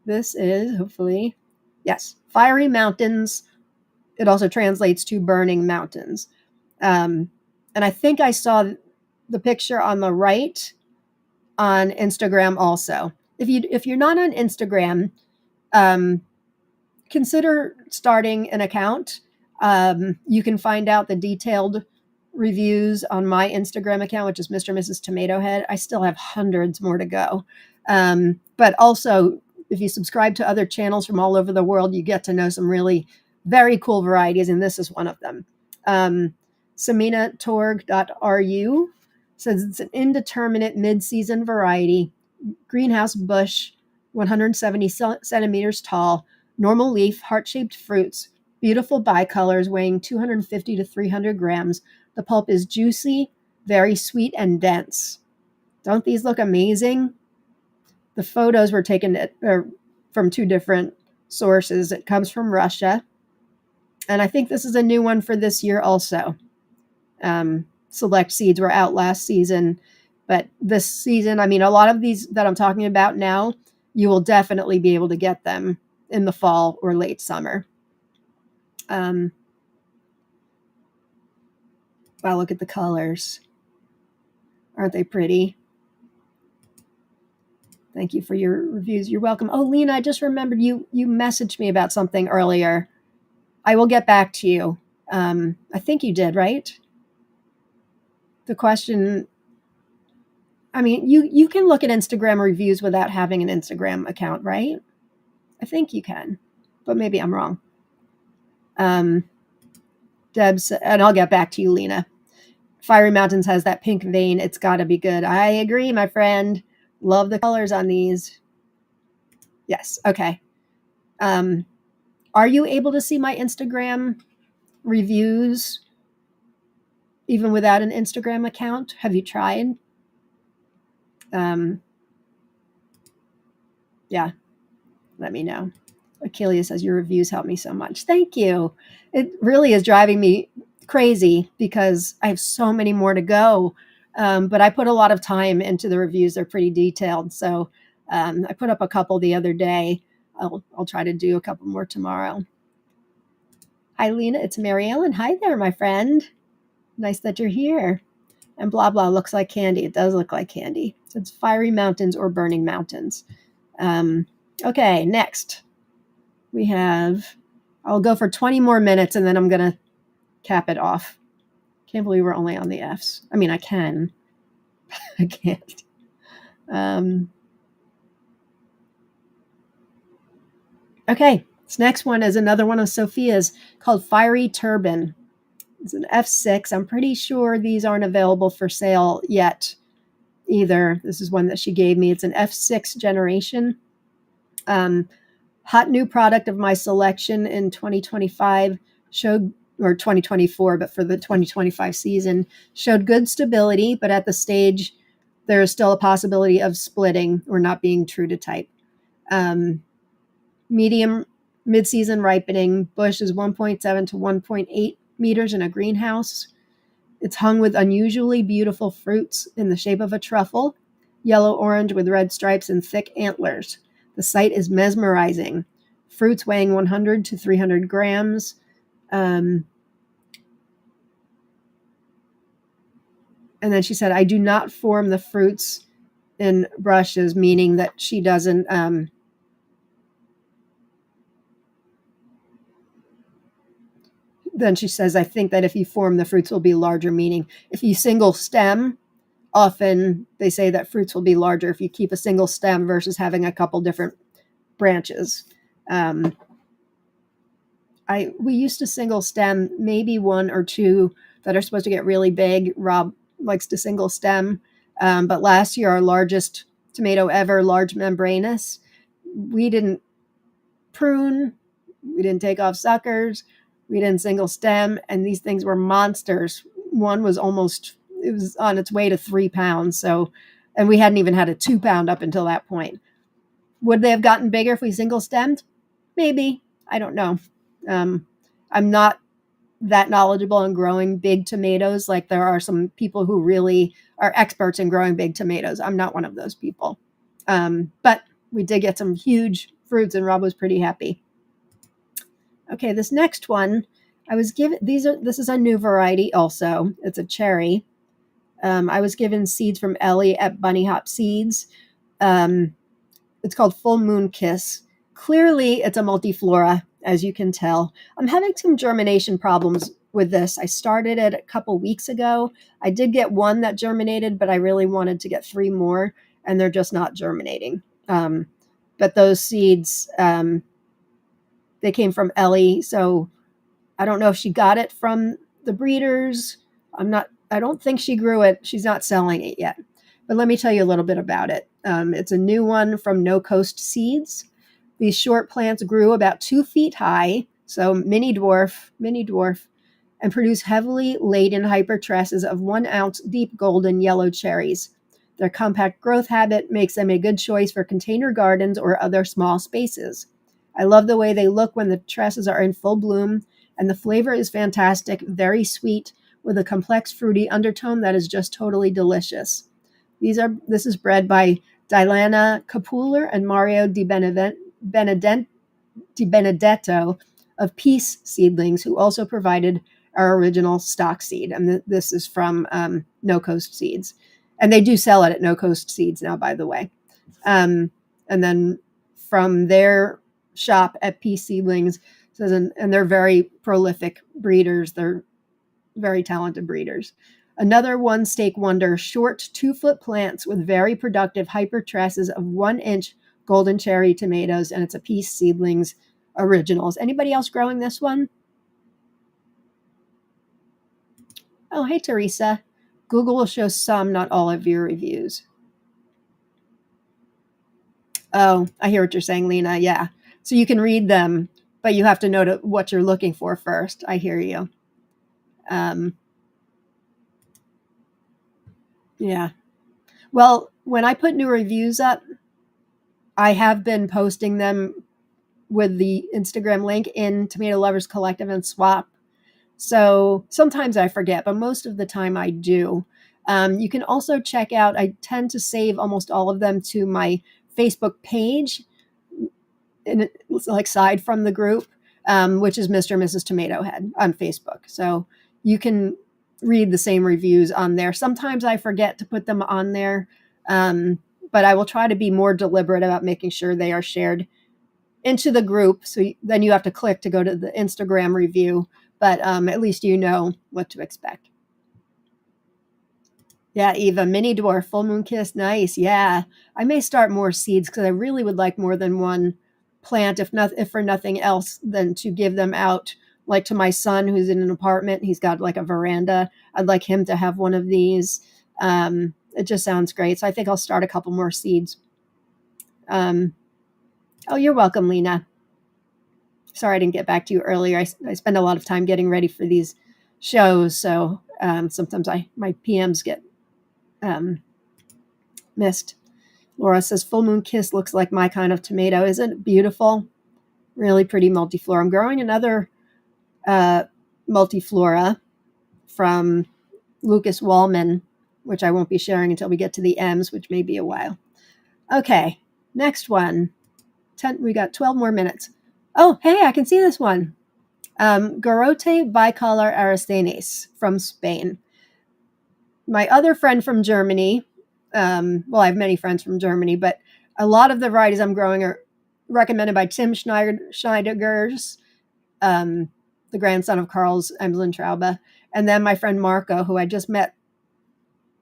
S1: This is, hopefully, yes, Fiery Mountains. It also translates to Burning Mountains. And I think I saw the picture on the right on Instagram also. If you're not on Instagram, consider starting an account. You can find out the detailed reviews on my Instagram account, which is Mr. and Mrs. Tomato Head. I still have hundreds more to go. But also, if you subscribe to other channels from all over the world, you get to know some really very cool varieties, and this is one of them. Saminatorg.ru says it's an indeterminate mid-season variety, greenhouse bush, 170 centimeters tall, normal leaf, heart-shaped fruits, beautiful bicolors weighing 250 to 300 grams. The pulp is juicy, very sweet and dense. Don't these look amazing? The photos were taken from two different sources. It comes from Russia. And I think this is a new one for this year also. Select seeds were out last season. But this season, I mean, a lot of these that I'm talking about now, you will definitely be able to get them in the fall or late summer. Wow, look at the colors. Aren't they pretty? Thank you for your reviews. You're welcome. Oh, Lena, I just remembered you messaged me about something earlier. I will get back to you. I think you did, right? The question, I mean, you can look at Instagram reviews without having an Instagram account, right? I think you can, but maybe I'm wrong. Deb's, and I'll get back to you, Lena. Fiery Mountains has that pink vein. It's got to be good. I agree, my friend. Love the colors on these. Yes. Okay. Are you able to see my Instagram reviews even without an Instagram account? Have you tried? Yeah. Let me know. Achilles says your reviews help me so much. Thank you. It really is driving me crazy because I have so many more to go. But I put a lot of time into the reviews. They're pretty detailed. So I put up a couple the other day. I'll try to do a couple more tomorrow. Hi, Lena. It's Mary Ellen. Hi there, my friend. Nice that you're here. And blah, blah looks like candy. It does look like candy. So it's Fiery Mountains or Burning Mountains. Okay, next. We have, I'll go for 20 more minutes and then I'm going to cap it off. Can't believe we're only on the Fs. I mean, I can. I can't. Okay, this next one is another one of Sophia's called Fiery Turban. It's an F6. I'm pretty sure these aren't available for sale yet either. This is one that she gave me. It's an F6 generation. Hot new product of my selection in 2025 showed, or 2024, but for the 2025 season, showed good stability, but at the stage, there is still a possibility of splitting or not being true to type. Medium mid-season ripening. Bush is 1.7 to 1.8 meters in a greenhouse. It's hung with unusually beautiful fruits in the shape of a truffle, yellow-orange with red stripes and thick antlers. The sight is mesmerizing. Fruits weighing 100 to 300 grams. And then she said, I do not form the fruits in brushes, meaning that she doesn't... Then she says, I think that if you form, the fruits will be larger, meaning if you single stem, often they say that fruits will be larger if you keep a single stem versus having a couple different branches. We used to single stem, maybe one or two that are supposed to get really big. Rob likes to single stem. But last year, our largest tomato ever, large membranous, we didn't prune. We didn't take off suckers. We didn't single stem. And these things were monsters. One was it was on its way to 3 pounds. So, and we hadn't even had a 2 pound up until that point. Would they have gotten bigger if we single stemmed? Maybe. I don't know. I'm not that knowledgeable in growing big tomatoes. Like there are some people who really are experts in growing big tomatoes. I'm not one of those people. But we did get some huge fruits and Rob was pretty happy. Okay, this next one, I was given, this is a new variety also. It's a cherry. I was given seeds from Ellie at Bunny Hop Seeds. It's called Full Moon Kiss. Clearly, it's a multiflora. as you can tell. I'm having some germination problems with this. I started it a couple weeks ago. I did get one that germinated, but I really wanted to get 3 more, and they're just not germinating. But those seeds, they came from Ellie, so I don't know if she got it from the breeders. I don't think she grew it. She's not selling it yet. But let me tell you a little bit about it. It's a new one from No Coast Seeds. These short plants grew about 2 feet high, so mini dwarf, and produce heavily laden hyper trusses of 1 ounce deep golden yellow cherries. Their compact growth habit makes them a good choice for container gardens or other small spaces. I love the way they look when the trusses are in full bloom, and the flavor is fantastic, very sweet, with a complex fruity undertone that is just totally delicious. This is bred by Diana Capuler and Mario Di Benedetto of Peace Seedlings, who also provided our original stock seed. And this is from No Coast Seeds. And they do sell it at No Coast Seeds now, by the way. And then from their shop at Peace Seedlings, and they're very prolific breeders. They're very talented breeders. Another one stake wonder, short 2-foot plants with very productive hyper trusses of 1-inch golden cherry tomatoes, and it's a Peace Seedlings originals. Anybody else growing this one? Oh, hey, Teresa. Google will show some, not all of your reviews. Oh, I hear what you're saying, Lena. Yeah. So you can read them, but you have to know what you're looking for first. I hear you. Yeah. Well, when I put new reviews up, I have been posting them with the Instagram link in Tomato Lovers Collective and Swap. So sometimes I forget, but most of the time I do. You can also check out, I tend to save almost all of them to my Facebook page, and it's like side from the group, which is Mr. and Mrs. Tomato Head on Facebook. So you can read the same reviews on there. Sometimes I forget to put them on there, but I will try to be more deliberate about making sure they are shared into the group. So then you have to click to go to the Instagram review, but at least you know what to expect. Yeah, Eva, mini dwarf, full moon kiss, nice. Yeah, I may start more seeds because I really would like more than one plant, if for nothing else, than to give them out, like to my son who's in an apartment. He's got like a veranda. I'd like him to have one of these. It just sounds great. So I think I'll start a couple more seeds. Oh, you're welcome, Lena. Sorry I didn't get back to you earlier. I spend a lot of time getting ready for these shows, so sometimes my PMs get missed. Laura says, full moon kiss looks like my kind of tomato. Isn't it beautiful? Really pretty multiflora. I'm growing another multiflora from Lucas Wallman, which I won't be sharing until we get to the M's, which may be a while. Okay, next one. We got 12 more minutes. Oh, hey, I can see this one. Garote bicolor arines from Spain. My other friend from Germany, well, I have many friends from Germany, but a lot of the varieties I'm growing are recommended by Tim Schneidegers, the grandson of Karl's Emsland-Traube, and then my friend Marco, who I just met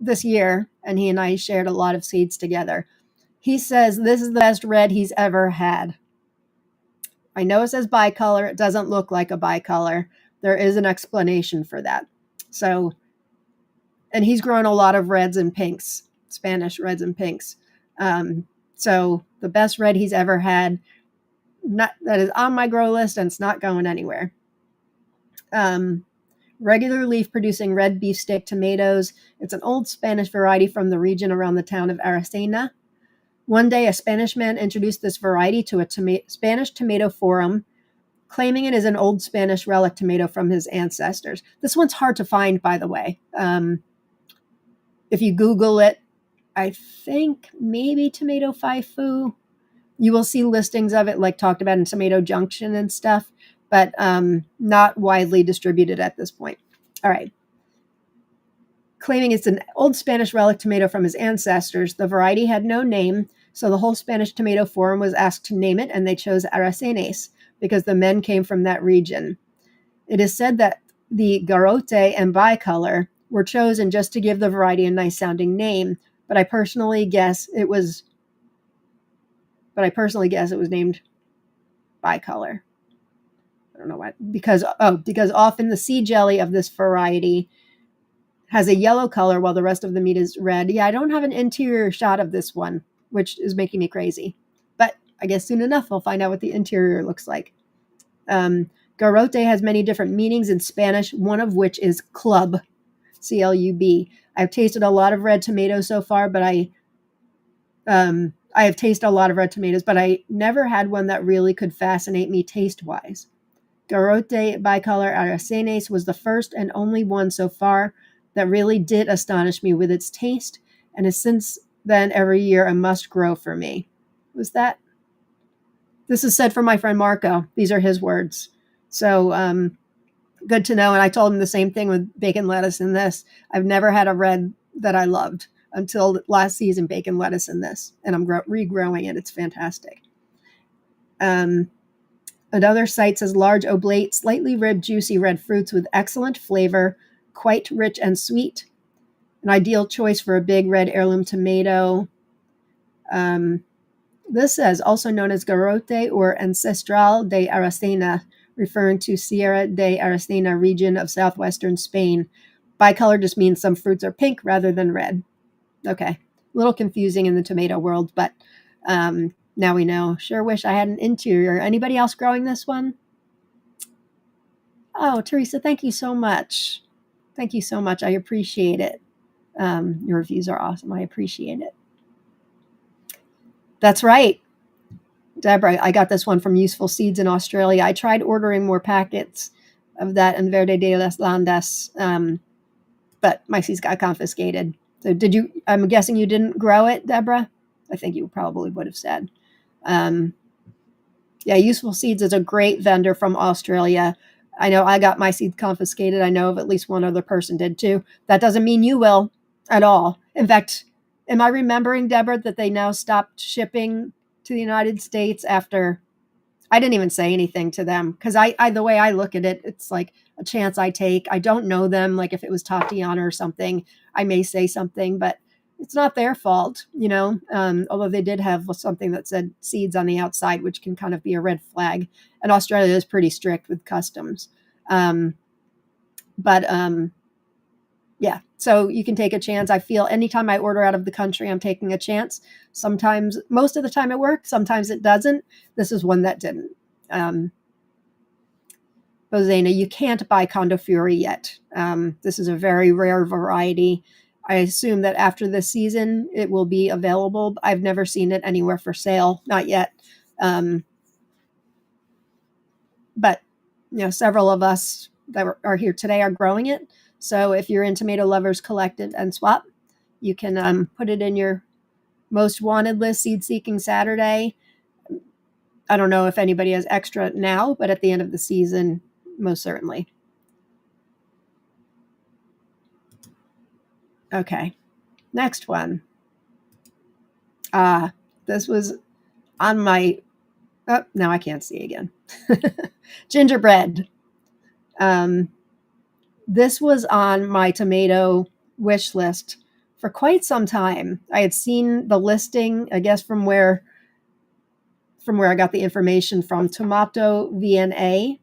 S1: this year, and he and I shared a lot of seeds together. He says this is the best red he's ever had. I know it says bicolor. It doesn't look like a bicolor. There is an explanation for that. So, and he's grown a lot of reds and pinks, Spanish reds and pinks. So the best red he's ever had, that is on my grow list, and it's not going anywhere. Regular leaf producing red beefsteak tomatoes. It's an old Spanish variety from the region around the town of Aracena. One day, a Spanish man introduced this variety to a Spanish tomato forum, claiming it is an old Spanish relic tomato from his ancestors. This one's hard to find, by the way. If you Google it, I think maybe tomato faifu, you will see listings of it, like talked about in Tomato Junction and stuff, but not widely distributed at this point. All right. Claiming it's an old Spanish relic tomato from his ancestors, the variety had no name, so the whole Spanish tomato forum was asked to name it, and they chose Aracenes. because the men came from that region. It is said that the Garote and bicolor were chosen just to give the variety a nice sounding name, but I personally guess it was named bicolor. I don't know why. Because often the seed jelly of this variety has a yellow color while the rest of the meat is red. Yeah, I don't have an interior shot of this one, which is making me crazy. But I guess soon enough I'll find out what the interior looks like. Garote has many different meanings in Spanish, one of which is club, C-L-U-B. I've tasted a lot of red tomatoes so far, but I have tasted a lot of red tomatoes, but I never had one that really could fascinate me taste-wise. Garote bicolor arines was the first and only one so far that really did astonish me with its taste, and is since then every year a must grow for me. Was that? This is said from my friend Marco. These are his words. So good to know. And I told him the same thing with bacon lettuce in this. I've never had a red that I loved until last season, bacon lettuce in this, and I'm regrowing it. It's fantastic. Another site says large oblate, slightly ribbed, juicy red fruits with excellent flavor, quite rich and sweet. An ideal choice for a big red heirloom tomato. This says also known as Garote or Ancestral de Aracena, referring to Sierra de Aracena region of southwestern Spain. Bicolor just means some fruits are pink rather than red. Okay, a little confusing in the tomato world, but now we know. Sure wish I had an interior. Anybody else growing this one? Oh, Teresa, thank you so much. Thank you so much. I appreciate it. Your reviews are awesome. I appreciate it. That's right. Deborah, I got this one from Useful Seeds in Australia. I tried ordering more packets of that in Verde de las Landas, but my seeds got confiscated. So I'm guessing you didn't grow it, Deborah? I think you probably would have said. Yeah, Useful Seeds is a great vendor from Australia. I know I got my seeds confiscated. I know of at least one other person did too. That doesn't mean you will at all. In fact, am I remembering, Deborah, that they now stopped shipping to the United States after I didn't even say anything to them? Because I the way I look at it, it's like a chance I take. I don't know them. Like if it was Tatiana or something, I may say something, but it's not their fault, although they did have something that said seeds on the outside, which can kind of be a red flag. And Australia is pretty strict with customs. Yeah, so you can take a chance. I feel anytime I order out of the country, I'm taking a chance. Sometimes, most of the time it works. Sometimes it doesn't. This is one that didn't. Bozena, you can't buy Condofuri yet. This is a very rare variety. I assume that after this season, it will be available. I've never seen it anywhere for sale, not yet. But several of us that are here today are growing it. So if you're in Tomato Lovers Collective and Swap, you can put it in your most wanted list, Seed Seeking Saturday. I don't know if anybody has extra now, but at the end of the season, most certainly. Okay, next one. This was on my, now I can't see again. Gingerbread. This was on my tomato wish list for quite some time. I had seen the listing, I guess from where I got the information from, Tomato VNA,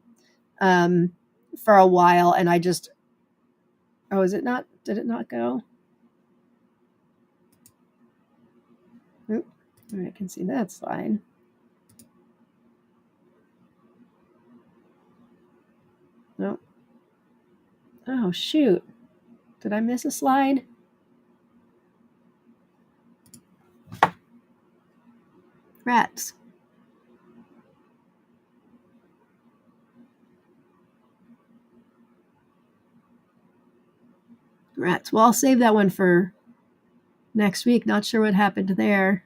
S1: for a while, and I just, did it not go? Oop, I can see that slide. No. Oh, shoot. Did I miss a slide? Rats. Rats. Well, I'll save that one for next week. Not sure what happened there.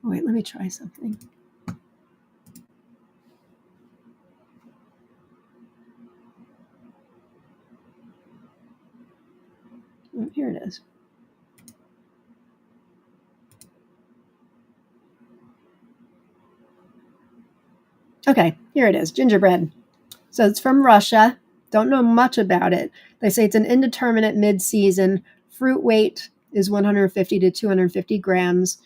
S1: Wait, let me try something. Oh, here it is. Okay, here it is, gingerbread. So it's from Russia. Don't know much about it. They say it's an indeterminate mid-season. Fruit weight is 150 to 250 grams.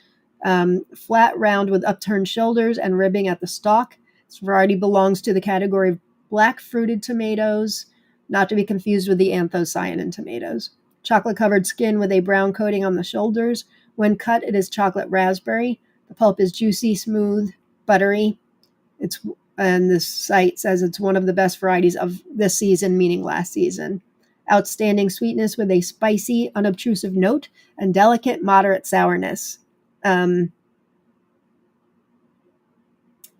S1: Flat round with upturned shoulders and ribbing at the stalk. This variety belongs to the category of black fruited tomatoes, not to be confused with the anthocyanin tomatoes. Chocolate covered skin with a brown coating on the shoulders. When cut, it is chocolate raspberry. The pulp is juicy, smooth, buttery. And this site says it's one of the best varieties of this season, meaning last season. Outstanding sweetness with a spicy, unobtrusive note and delicate, moderate sourness. And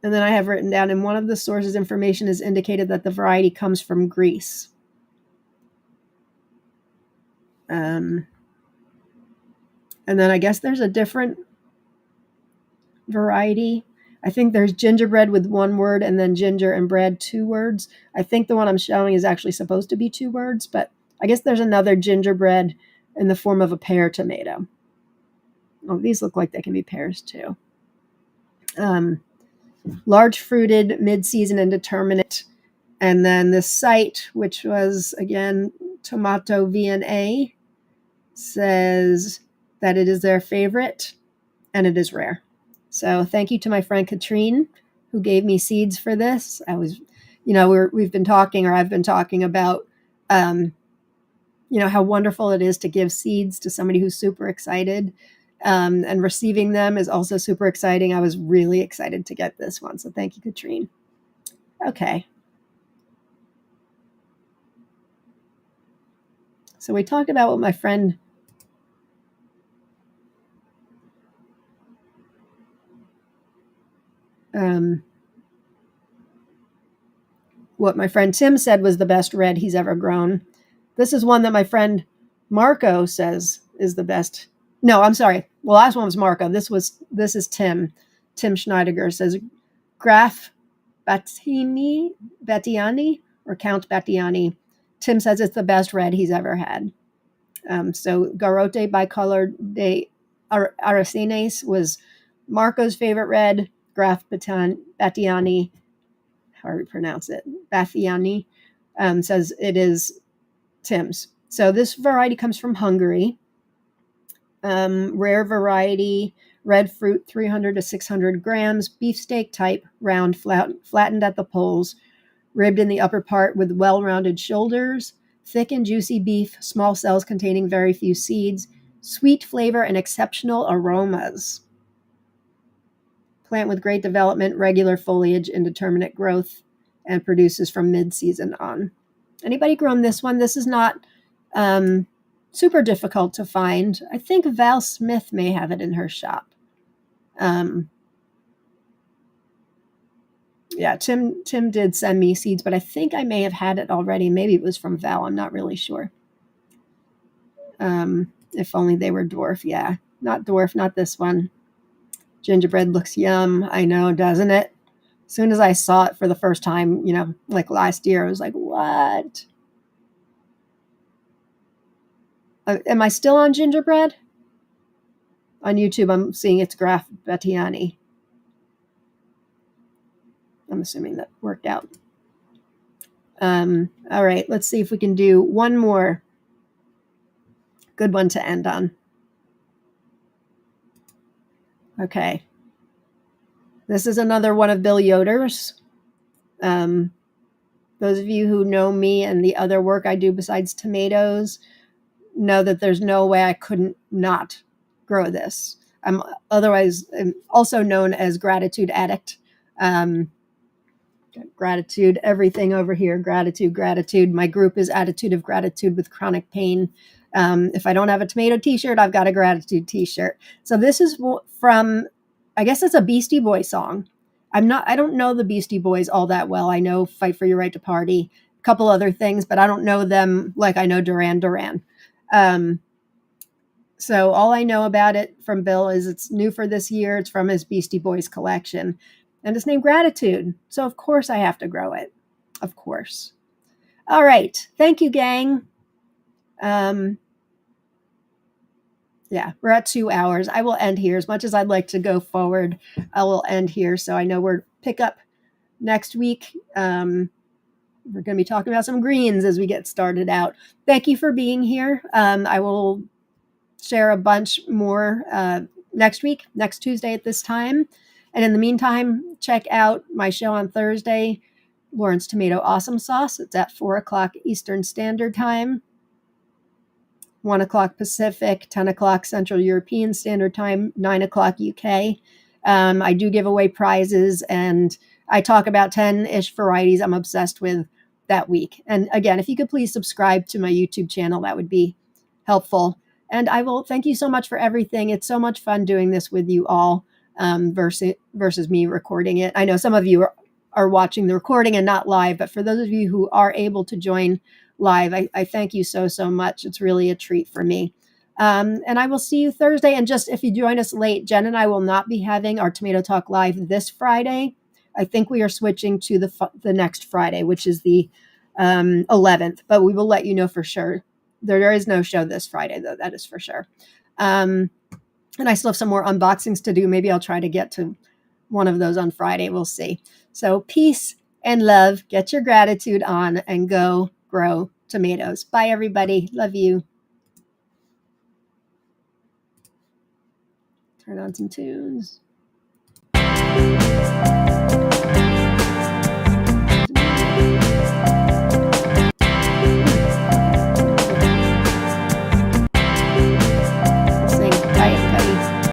S1: then I have written down in one of the sources, information is indicated that the variety comes from Greece. And then I guess there's a different variety. I think there's gingerbread with one word and then ginger and bread 2 words. I think the one I'm showing is actually supposed to be 2 words, but I guess there's another gingerbread in the form of a pear tomato. Oh, these look like they can be pears too. Large fruited, mid-season indeterminate. And then the site, which was, again, Tomato VNA, says that it is their favorite and it is rare. So thank you to my friend Katrine, who gave me seeds for this. We've been talking, or I've been talking about, how wonderful it is to give seeds to somebody who's super excited. And receiving them is also super exciting. I was really excited to get this one. So thank you, Katrine. Okay. So we talked about what my friend Tim said was the best red he's ever grown. This is one that my friend Marco says is the best. No, I'm sorry. The last one was Marco. This is Tim. Tim Schneidiger says Graf Battiani or Count Battiani. Tim says it's the best red he's ever had. So Garote Bicolor de Arines was Marco's favorite red. Graf Battiani, how do you pronounce it? Bathiani, says it is Tim's. So this variety comes from Hungary. Rare variety, red fruit, 300 to 600 grams, beefsteak type, round, flattened at the poles, ribbed in the upper part with well-rounded shoulders, thick and juicy beef, small cells containing very few seeds, sweet flavor and exceptional aromas. Plant with great development, regular foliage, indeterminate growth, and produces from mid-season on. Anybody grown this one? This is not super difficult to find. I think Val Smith may have it in her shop. Yeah, Tim did send me seeds, but I think I may have had it already. Maybe it was from Val. I'm not really sure. If only they were Dwarf. Yeah, not Dwarf, not this one. Gingerbread looks yum. I know, doesn't it? As soon as I saw it for the first time, like last year, I was like, what? Am I still on gingerbread? On YouTube, I'm seeing it's Graf Battiani. I'm assuming that worked out. All right, let's see if we can do one more good one to end on. Okay. This is another one of Bill Yoder's. Those of you who know me and the other work I do besides tomatoes know that there's no way I couldn't not grow this. I'm also known as Gratitude Addict. Gratitude, everything over here. Gratitude. My group is Attitude of Gratitude with Chronic Pain. If I don't have a tomato t-shirt, I've got a gratitude t-shirt. So this is from, I guess it's a Beastie Boys song. I don't know the Beastie Boys all that well. I know Fight for Your Right to Party, a couple other things, but I don't know them like I know Duran Duran. So all I know about it from Bill is it's new for this year. It's from his Beastie Boys collection. And it's named Gratitude. So of course I have to grow it. Of course. All right. Thank you, gang. Yeah, we're at 2 hours. I will end here. As much as I'd like to go forward, I will end here. So I know we're pick up next week, we're going to be talking about some greens as we get started out. Thank you for being here. I will share a bunch more next week, next Tuesday at this time. And in the meantime, check out my show on Thursday, Lauren's Tomato Awesome Sauce. It's at 4 o'clock Eastern Standard Time, 1 o'clock Pacific, 10 o'clock Central European Standard Time, 9 o'clock UK. I do give away prizes, and I talk about 10-ish varieties I'm obsessed with that week. And again, if you could please subscribe to my YouTube channel, that would be helpful. And I will thank you so much for everything. It's so much fun doing this with you all versus me recording it. I know some of you are watching the recording and not live, but for those of you who are able to join live, I thank you so much. It's really a treat for me. And I will see you Thursday. And just if you join us late, Jen and I will not be having our Tomato Talk Live this Friday. I think we are switching to the next Friday, which is the 11th, but we will let you know for sure. There is no show this Friday, though. That is for sure. And I still have some more unboxings to do. Maybe I'll try to get to one of those on Friday. We'll see. So peace and love. Get your gratitude on and go grow tomatoes. Bye, everybody. Love you. Turn on some tunes.